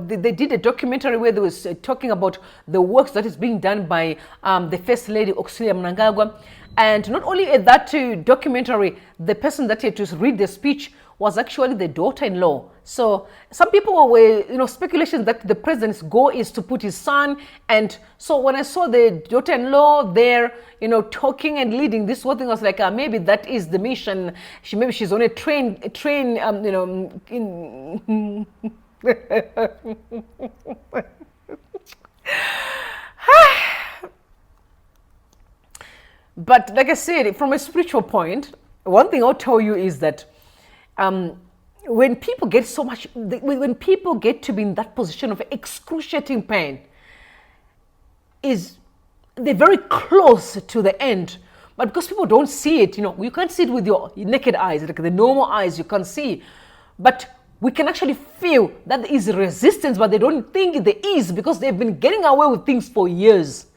they did a documentary where they was talking about the works that is being done by the First Lady, Auxilia Mnangagwa. And not only at that documentary, the person that had to read the speech was actually the daughter-in-law. So some people were, speculations that the president's goal is to put his son. And so when I saw the daughter-in-law there, talking and leading this whole thing, I was like, maybe that is the mission. Maybe she's on a train, in But like I said, from a spiritual point, one thing I'll tell you is that when people get when people get to be in that position of excruciating pain, they're very close to the end. But because people don't see it, you can't see it with your naked eyes, like the normal eyes, you can't see. But we can actually feel that there is resistance, but they don't think there is because they've been getting away with things for years.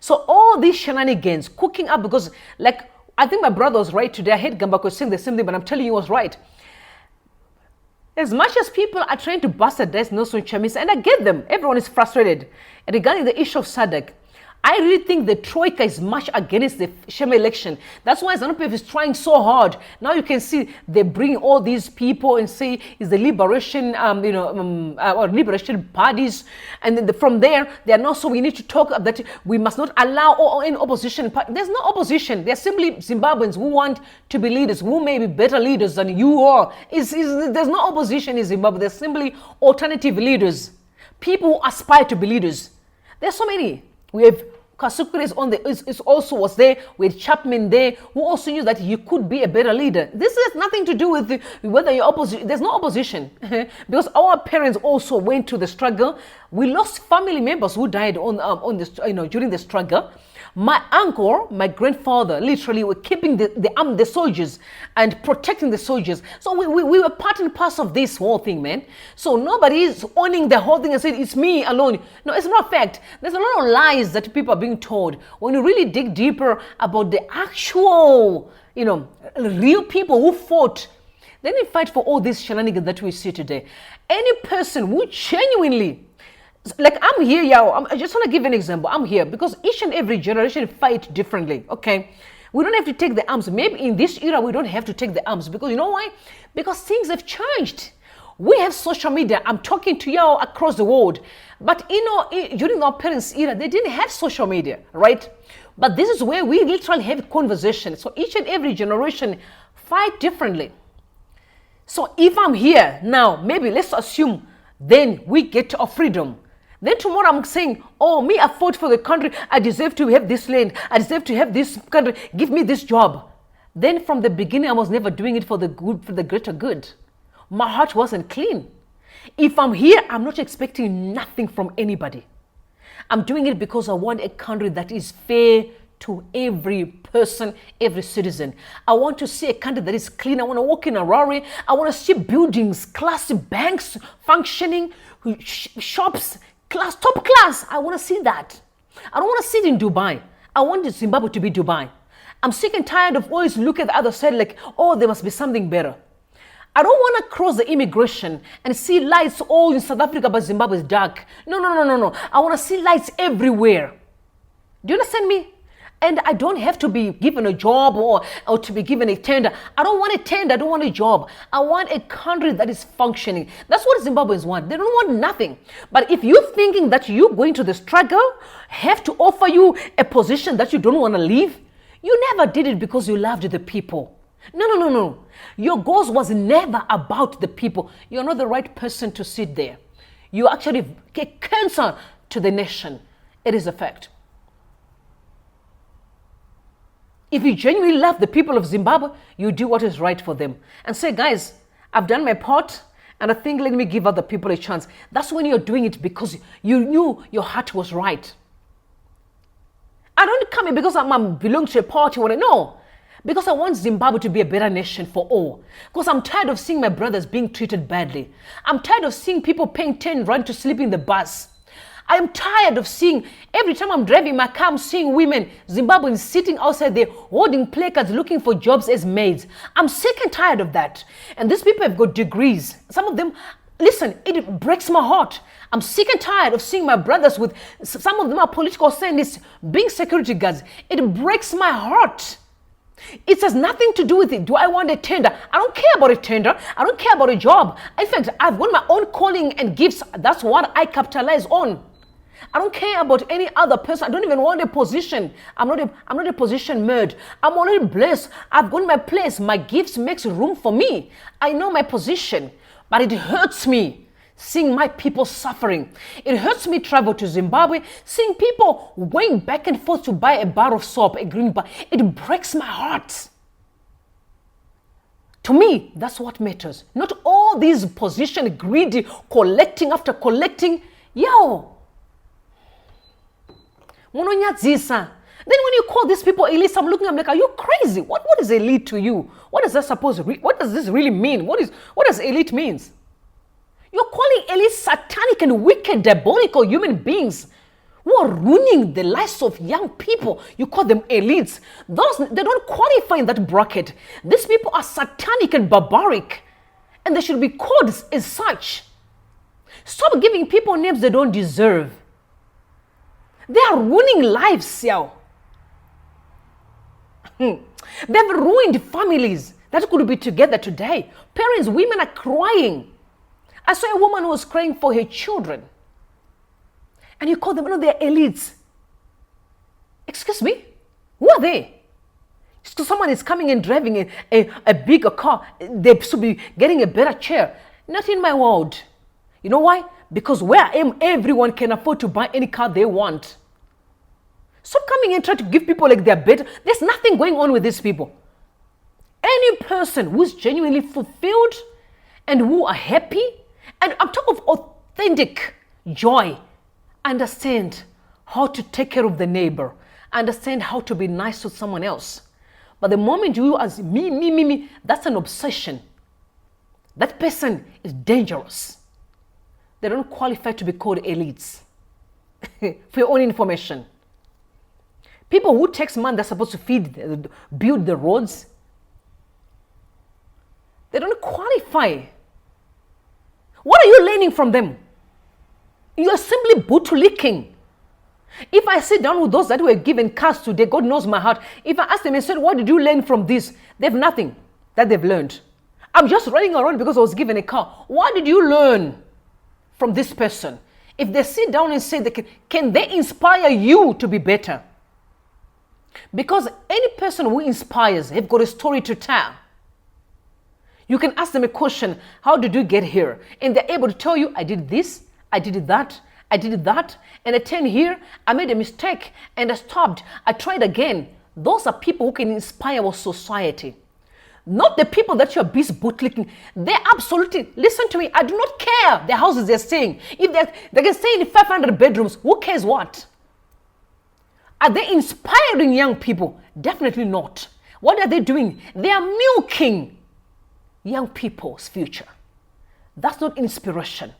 So all these shenanigans, cooking up, because I think my brother was right today. I heard Gambako saying the same thing, but I'm telling you he was right. As much as people are trying to bastardize Nelson Chamisa, and I get them, everyone is frustrated. And regarding the issue of Sadc, I really think the Troika is much against the Shema election. That's why ZANU-PF is trying so hard. Now you can see they bring all these people and say it's the liberation, or liberation parties. And then from there, they are now, so we need to talk that we must not allow any opposition. There's no opposition. They're simply Zimbabweans who want to be leaders, who may be better leaders than you are. There's no opposition in Zimbabwe. There's simply alternative leaders. People who aspire to be leaders. There's so many. We have Kasukure is also was there with Chapman there, who also knew that he could be a better leader. This has nothing to do with whether you're opposition. There's no opposition because our parents also went to the struggle. We lost family members who died on this, during the struggle. My uncle, my grandfather, literally were keeping the soldiers and protecting the soldiers. So we were part and parcel of this whole thing, man. So nobody is owning the whole thing and saying it's me alone. No, it's not a fact. There's a lot of lies that people are being told. When you really dig deeper about the actual, real people who fought, they didn't fight for all these shenanigans that we see today. Any person who genuinely, like I'm here, I just want to give an example. I'm here because each and every generation fight differently, okay? We don't have to take the arms. Maybe in this era, we don't have to take the arms because you know why? Because things have changed. We have social media. I'm talking to y'all across the world. But during our parents' era, they didn't have social media, right? But this is where we literally have conversation. So each and every generation fight differently. So if I'm here now, maybe let's assume then we get our freedom. Then tomorrow I'm saying, oh, me, I fought for the country. I deserve to have this land. I deserve to have this country. Give me this job. Then from the beginning, I was never doing it for the good, for the greater good. My heart wasn't clean. If I'm here, I'm not expecting nothing from anybody. I'm doing it because I want a country that is fair to every person, every citizen. I want to see a country that is clean. I want to walk in a Rari. I want to see buildings, classy banks functioning, shops, top class. I want to see that. I don't want to sit in Dubai. I want Zimbabwe to be Dubai. I'm sick and tired of always look at the other side like, oh, there must be something better. I don't want to cross the immigration and see lights all in South Africa, but Zimbabwe is dark. No. I want to see lights everywhere. Do you understand me? And I don't have to be given a job or to be given a tender. I don't want a tender. I don't want a job. I want a country that is functioning. That's what Zimbabweans want. They don't want nothing. But if you're thinking that you going to the struggle have to offer you a position that you don't want to leave, you never did it because you loved the people. No. Your goals was never about the people. You're not the right person to sit there. You actually get cancer to the nation. It is a fact. If you genuinely love the people of Zimbabwe, you do what is right for them. And say, guys, I've done my part, and I think let me give other people a chance. That's when you're doing it because you knew your heart was right. I don't come here because I belong to a party. No. Because I want Zimbabwe to be a better nation for all. Because I'm tired of seeing my brothers being treated badly. I'm tired of seeing people paying 10 rand to sleep in the bus. I'm tired of seeing, every time I'm driving my car, I'm seeing women, Zimbabweans sitting outside there holding placards looking for jobs as maids. I'm sick and tired of that. And these people have got degrees. Some of them, listen, it breaks my heart. I'm sick and tired of seeing my brothers with, some of them are political scientists, being security guards. It breaks my heart. It has nothing to do with it. Do I want a tender? I don't care about a tender. I don't care about a job. In fact, I've got my own calling and gifts. That's what I capitalize on. I don't care about any other person. I don't even want a position. I'm not a position nerd. I'm already blessed. I've got my place. My gifts makes room for me. I know my position, but it hurts me seeing my people suffering. It hurts me travel to Zimbabwe, seeing people going back and forth to buy a bar of soap, a green bar. It breaks my heart. To me, that's what matters. Not all these position greedy, collecting after collecting. Yo. Then when you call these people elites, I'm looking, I'm like, are you crazy? What is elite to you? What does that what does this really mean? What does elite means? You're calling elites satanic and wicked, diabolical human beings who are ruining the lives of young people. You call them elites. They don't qualify in that bracket. These people are satanic and barbaric, and they should be called as such. Stop giving people names they don't deserve. They are ruining lives, yo. They've ruined families that could be together today. Parents, women are crying. I saw a woman who was crying for her children. And you call them, they're elites. Excuse me? Who are they? So someone is coming and driving a bigger car. They should be getting a better chair. Not in my world. You know why? Because where I am, everyone can afford to buy any car they want. Stop coming and try to give people like they're better. There's nothing going on with these people. Any person who's genuinely fulfilled and who are happy, and I'm talking of authentic joy, understand how to take care of the neighbor, understand how to be nice to someone else. But the moment you as me, that's an obsession. That person is dangerous. They don't qualify to be called elites. For your own information. People who takes money that's supposed to build the roads, they don't qualify. What are you learning from them? You are simply bootlicking. If I sit down with those that were given cars today, God knows my heart. If I ask them and said, what did you learn from this? They have nothing that they've learned. I'm just running around because I was given a car. What did you learn from this person? If they sit down and say, can they inspire you to be better? Because any person who inspires have got a story to tell. You can ask them a question, how did you get here? And they're able to tell you, I did this, I did that, I did that, and I turned here, I made a mistake, and I stopped, I tried again. Those are people who can inspire our society. Not the people that you're busy bootlicking. They absolutely, listen to me, I do not care the houses they're staying. If they can stay in 500 bedrooms, who cares what? Are they inspiring young people? Definitely not. What are they doing? They are milking young people's future. That's not inspiration.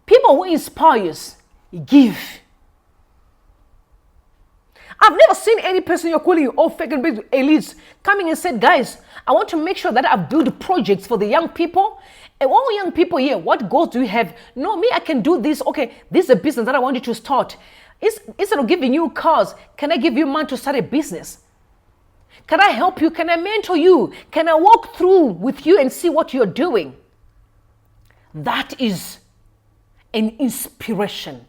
People who inspire us give. I've never seen any person you're calling all fake and big elites coming and said, guys, I want to make sure that I've built projects for the young people. And all young people here, what goals do you have? No, me, I can do this. Okay, this is a business that I want you to start. Instead of giving you cars, can I give you money to start a business? Can I help you? Can I mentor you? Can I walk through with you and see what you're doing? That is an inspiration.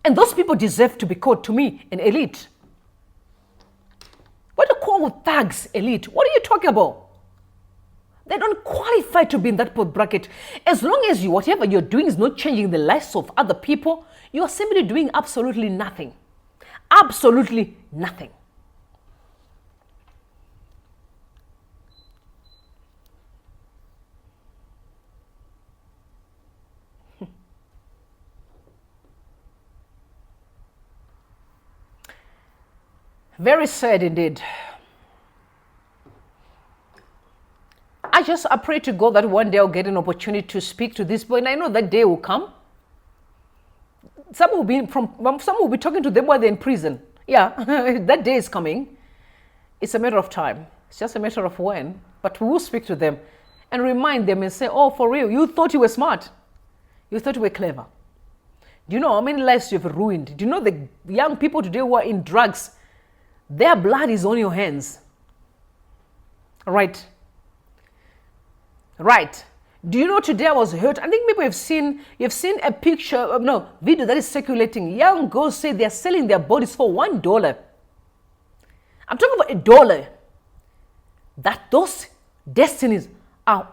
And those people deserve to be called, to me, an elite. What do you call thugs elite? What are you talking about? They don't qualify to be in that bracket. As long as whatever you're doing is not changing the lives of other people, you are simply doing absolutely nothing. Absolutely nothing. Very sad indeed. I pray to God that one day I'll get an opportunity to speak to this boy, and I know that day will come. Some will be talking to them while they're in prison. Yeah, that day is coming. It's a matter of time. It's just a matter of when. But we will speak to them and remind them and say, oh, for real, you thought you were smart. You thought you were clever. Do you know how many lives you've ruined? Do you know the young people today who are in drugs, their blood is on your hands? Right. Right. Do you know today I was hurt? I think maybe you've seen a picture, video that is circulating. Young girls say they're selling their bodies for $1. I'm talking about $1. That those destinies are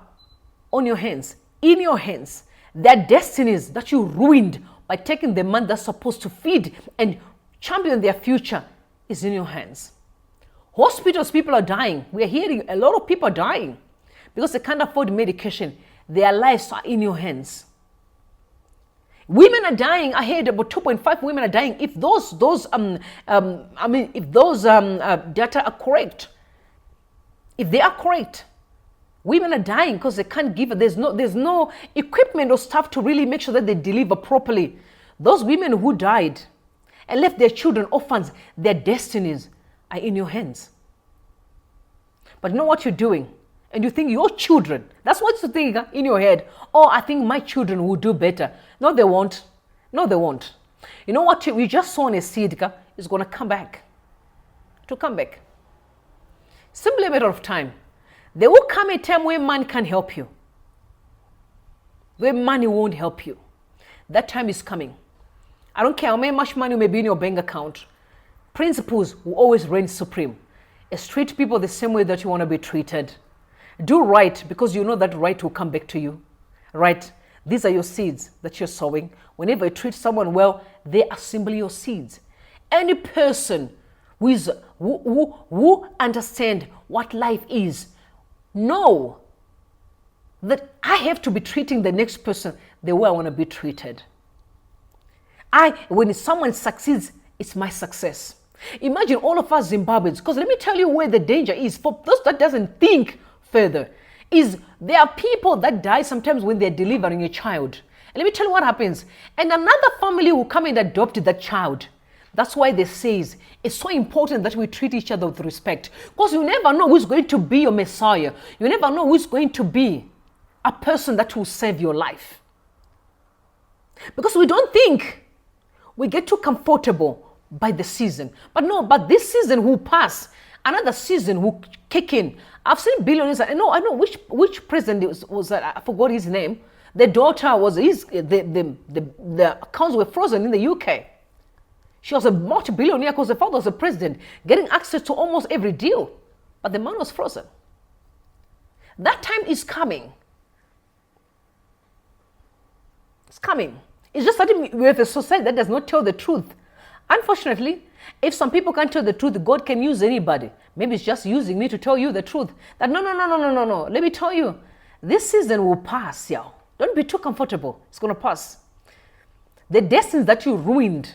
on your hands, in your hands. They're destinies that you ruined by taking the man that's supposed to feed and champion their future is in your hands. Hospitals, people are dying. We are hearing a lot of people are dying because they can't afford medication. Their lives are in your hands. Women are dying. I heard about 2.5 women are dying. If those data are correct, if they are correct, women are dying because they can't give. There's no equipment or stuff to really make sure that they deliver properly. Those women who died and left their children orphans, their destinies are in your hands. But you know what you're doing? And you think your children, that's what you think in your head. Oh, I think my children will do better. No, they won't. No, they won't. You know what we just saw in a seed is going to come back. To come back. Simply a matter of time. There will come a time where money can help you. Where money won't help you. That time is coming. I don't care how much money may be in your bank account. Principles will always reign supreme. Treat people the same way that you want to be treated. Do right because you know that right will come back to you. Right? These are your seeds that you're sowing. Whenever you treat someone well, they are simply your seeds. any person who understand what life is, know that I have to be treating the next person the way I want to be treated. When someone succeeds, it's my success. Imagine all of us Zimbabweans, because let me tell you where the danger is for those that doesn't think further, is there are people that die sometimes when they're delivering a child. And let me tell you what happens. And another family will come and adopt that child. That's why they say it's so important that we treat each other with respect. Because you never know who's going to be your Messiah. You never know who's going to be a person that will save your life. Because we don't think, we get too comfortable by the season. But this season will pass. Another season will kick in. I've seen billionaires. I know which president was that? I forgot his name. The daughter was the accounts were frozen in the UK. She was a multi-billionaire because the father was a president, getting access to almost every deal. But the man was frozen. That time is coming. It's coming. It's just that we have a society that does not tell the truth. Unfortunately, if some people can't tell the truth, God can use anybody. Maybe it's just using me to tell you the truth. That no. Let me tell you, this season will pass, y'all. Don't be too comfortable. It's going to pass. The destinies that you ruined,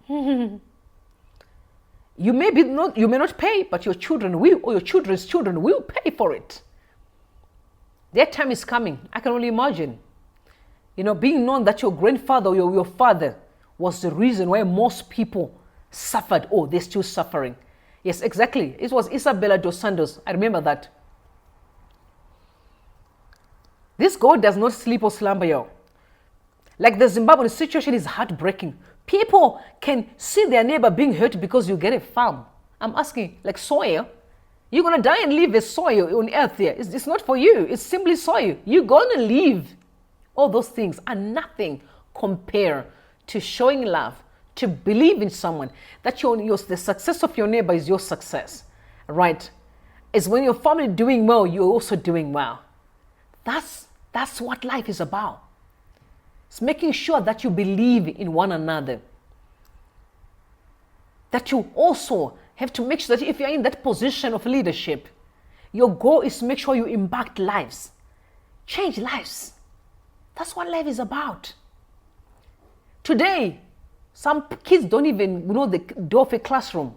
you may not pay, but your children will, or your children's children will pay for it. Their time is coming. I can only imagine. Being known that your grandfather or your father was the reason why most people suffered. Oh, they're still suffering. Yes, exactly. It was Isabella dos Santos. I remember that. This God does not sleep or slumber, y'all. Like the Zimbabwean situation is heartbreaking. People can see their neighbor being hurt because you get a farm. I'm asking, like soil. You're going to die and leave a soil on earth here. It's not for you. It's simply soil. You're going to leave. All those things are nothing compared to showing love, to believe in someone, that the success of your neighbor is your success, right? It's when your family doing well, you're also doing well. That's what life is about. It's making sure that you believe in one another. That you also have to make sure that if you're in that position of leadership, your goal is to make sure you impact lives, change lives. That's what life is about. Today, some kids don't even know the door of a classroom.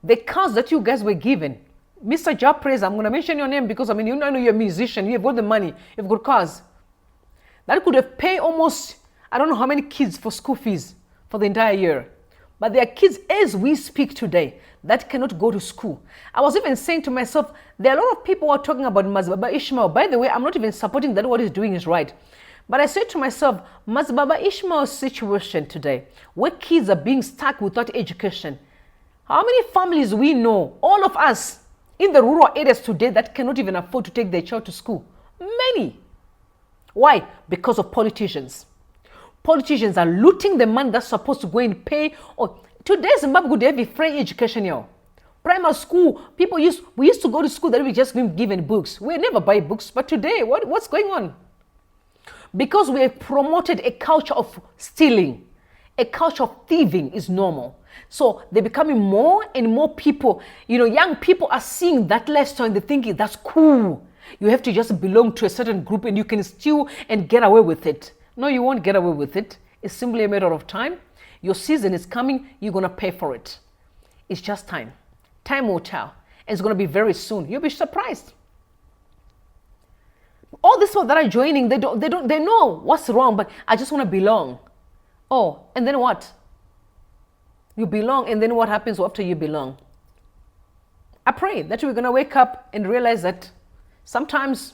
The cars that you guys were given, Mr. Japres, I'm going to mention your name because you know you're a musician, you've got the money, you've got cars. That could have paid almost, I don't know how many kids for school fees for the entire year. But there are kids as we speak today that cannot go to school. I was even saying to myself, there are a lot of people who are talking about Mazbaba Ishmael. By the way, I'm not even supporting that what he's doing is right. But I said to myself, Mazbaba Ishmael's situation today, where kids are being stuck without education. How many families we know, all of us, in the rural areas today that cannot even afford to take their child to school? Many. Why? Because of politicians. Politicians are looting the money that's supposed to go and pay. Today, Zimbabwe could have a free education, y'all. Primary school, we used to go to school that we just been given books. We never buy books, but today, what's going on? Because we have promoted a culture of stealing, a culture of thieving is normal. So they're becoming more and more people. Young people are seeing that lifestyle and they're thinking that's cool. You have to just belong to a certain group and you can steal and get away with it. No, you won't get away with it. It's simply a matter of time. Your season is coming. You're going to pay for it. It's just time. Time will tell. And it's going to be very soon. You'll be surprised. All these people that are joining, they know what's wrong, but I just want to belong. Oh, and then what? You belong, and then what happens after you belong? I pray that we're going to wake up and realize that sometimes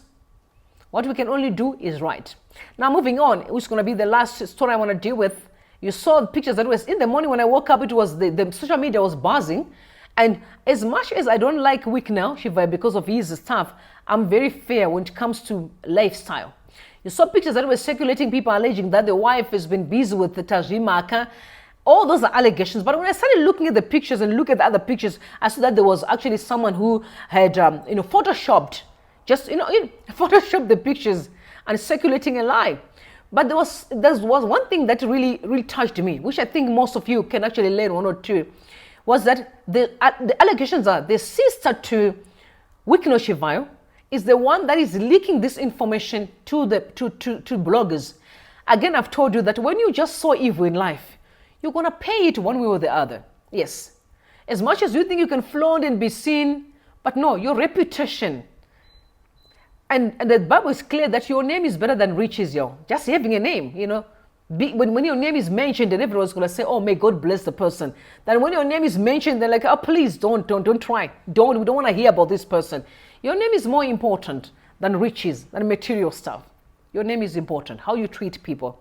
what we can only do is right. Now, moving on, which is going to be the last story I want to deal with. You saw the pictures that was in the morning when I woke up, it was the social media was buzzing. And as much as I don't like Wick now, Shiva, because of his stuff, I'm very fair when it comes to lifestyle. You saw pictures that were circulating, people alleging that the wife has been busy with the Tajimaka. All those are allegations. But when I started looking at the pictures and look at the other pictures, I saw that there was actually someone who had, photoshopped, photoshopped the pictures and circulating a lie. But there was one thing that really touched me, which I think most of you can actually learn one or two, was that the allegations are the sister to Wikino Shivayo is the one that is leaking this information to bloggers. Again, I've told you that when you just saw evil in life, you're going to pay it one way or the other. Yes. As much as you think you can flaunt and be seen, but no, your reputation. And the Bible is clear that your name is better than riches, yo. Just having a name, you know. When your name is mentioned, and everyone's going to say, oh, may God bless the person. Then when your name is mentioned, they're like, oh, please don't try. We don't want to hear about this person. Your name is more important than riches, than material stuff. Your name is important, how you treat people.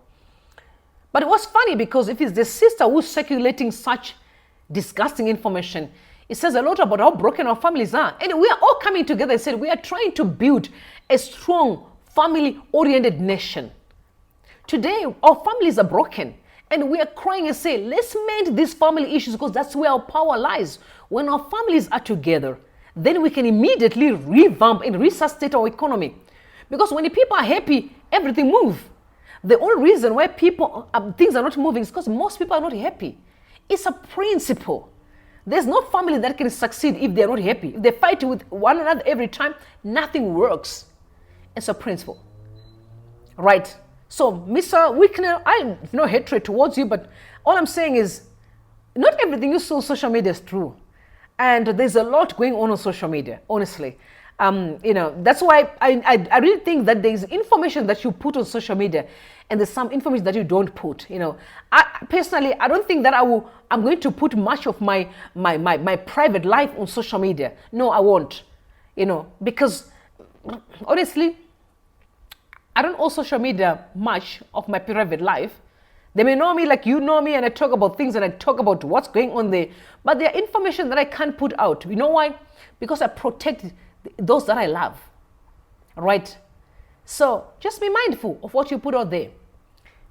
But it was funny because if it's the sister who's circulating such disgusting information, it says a lot about how broken our families are. And we are all coming together and said, we are trying to build a strong, family-oriented nation. Today, our families are broken. And we are crying and say, let's mend these family issues because that's where our power lies. When our families are together, then we can immediately revamp and resuscitate our economy. Because when the people are happy, everything moves. The only reason why things are not moving is because most people are not happy. It's a principle. There's no family that can succeed if they're not happy. If they fight with one another every time, nothing works. It's a principle. Right? So, Mr. Wikner, I have no hatred towards you, but all I'm saying is, not everything you see on social media is true. And there's a lot going on social media, honestly. That's why I really think that there's information that you put on social media and there's some information that you don't put. I personally, I don't think that I'm going to put much of my private life on social media. No, I won't. Because honestly, I don't owe social media much of my private life. They may know me like you know me, and I talk about things and I talk about what's going on there. But there are information that I can't put out. You know why? Because I protect those that I love. Right? So just be mindful of what you put out there.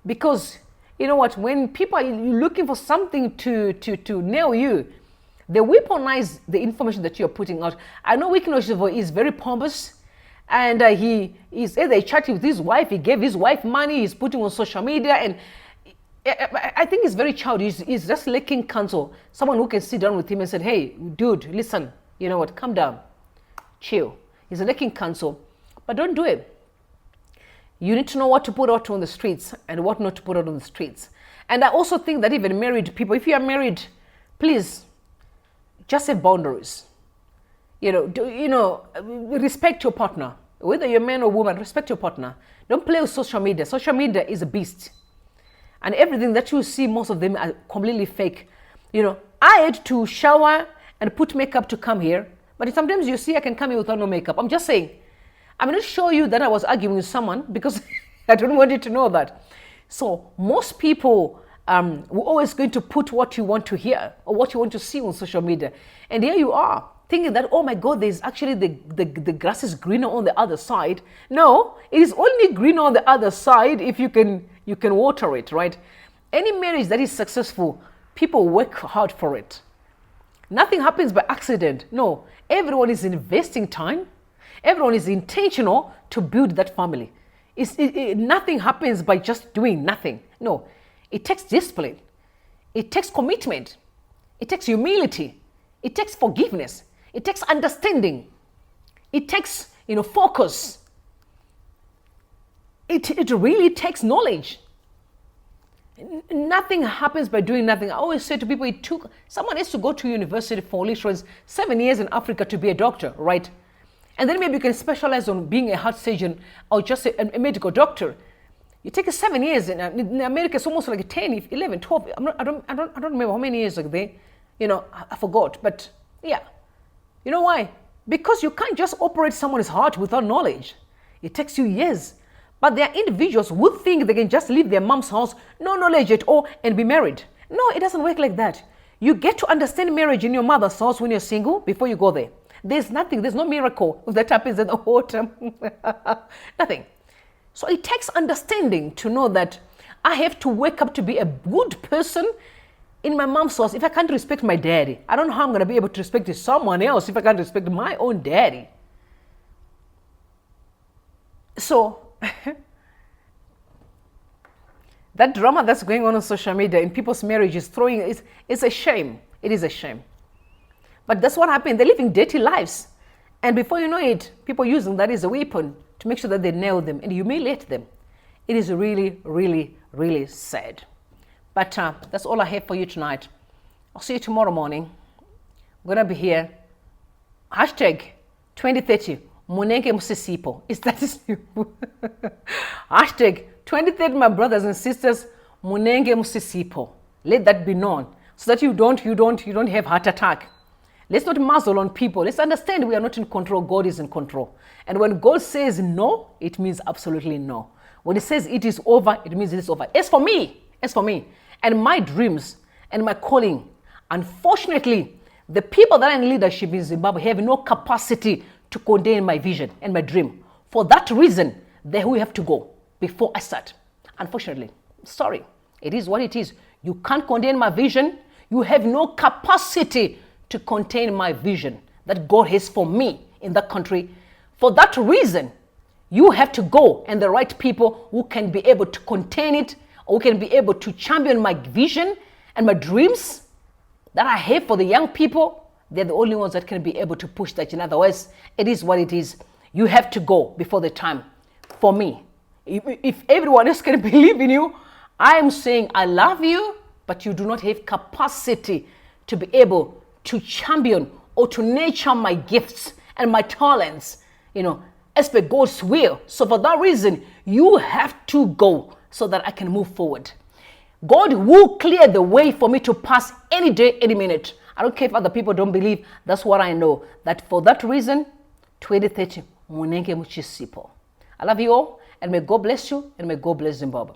Because you know what? When people are looking for something to nail you, they weaponize the information that you're putting out. I know Wikino is very pompous. And he is either chatting with his wife, he gave his wife money, he's putting on social media, and I think he's very childish. He's just lacking counsel. Someone who can sit down with him and say, hey, dude, listen, you know what, calm down, chill. He's lacking counsel, but don't do it. You need to know what to put out on the streets and what not to put out on the streets. And I also think that even married people, if you are married, please just have boundaries. Respect your partner. Whether you're a man or woman, respect your partner. Don't play with social media. Social media is a beast. And everything that you see, most of them are completely fake. I had to shower and put makeup to come here. But sometimes you see I can come here without no makeup. I'm just saying. I'm not showing you that I was arguing with someone because I don't want you to know that. So most people were always going to put what you want to hear or what you want to see on social media. And here you are, thinking that, oh my God, there's actually the grass is greener on the other side. No, it is only greener on the other side if you can water it, right? Any marriage that is successful, people work hard for it. Nothing happens by accident. No, everyone is investing time. Everyone is intentional to build that family. Nothing happens by just doing nothing. No, it takes discipline. It takes commitment. It takes humility. It takes forgiveness. It takes understanding. It takes, focus. It really takes knowledge. Nothing happens by doing nothing. I always say to people, someone has to go to university for literally 7 years in Africa to be a doctor, right? And then maybe you can specialize on being a heart surgeon or just a medical doctor. You take 7 years in America. It's almost like 10, 11, 12. I don't remember how many years like they. I forgot. But yeah, you know why? Because you can't just operate someone's heart without knowledge. It takes you years. But there are individuals who think they can just leave their mom's house, no knowledge at all, and be married. No, it doesn't work like that. You get to understand marriage in your mother's house when you're single before you go there. There's no miracle if that happens in the whole time. Nothing. So it takes understanding to know that I have to wake up to be a good person in my mom's house. If I can't respect my daddy, I don't know how I'm going to be able to respect someone else if I can't respect my own daddy. So, That drama that's going on social media in people's marriages, it's a shame. It is a shame. But that's what happened. They're living dirty lives. And before you know it, people using that as a weapon to make sure that they nail them and humiliate them. It is really, really, really sad. But that's all I have for you tonight. I'll see you tomorrow morning. I'm going to be here. Hashtag 2030. Munenge Musisipo. Is that new? Hashtag 2030, my brothers and sisters. Munenge Musisipo. Let that be known so that you don't have heart attack. Let's not muzzle on people. Let's understand we are not in control. God is in control. And when God says no, it means absolutely no. When he says it is over, it means it is over. As for me, and my dreams and my calling, unfortunately, the people that are in leadership in Zimbabwe have no capacity to contain my vision and my dream. For that reason, they will have to go before I start. Unfortunately, sorry, it is what it is. You can't contain my vision. You have no capacity to contain my vision that God has for me in that country. For that reason, you have to go, and the right people who can be able to contain it, or who can be able to champion my vision and my dreams that I have for the young people, they're the only ones that can be able to push that. In other words, it is what it is. You have to go before the time. For me, if everyone else can believe in you, I am saying I love you, but you do not have capacity to be able to champion or to nurture my gifts and my talents, as per God's will. So for that reason, you have to go so that I can move forward. God will clear the way for me to pass any day, any minute. I don't care if other people don't believe. That's what I know. That for that reason, 2030, Munenge Muchisipo. I love you all, and may God bless you, and may God bless Zimbabwe.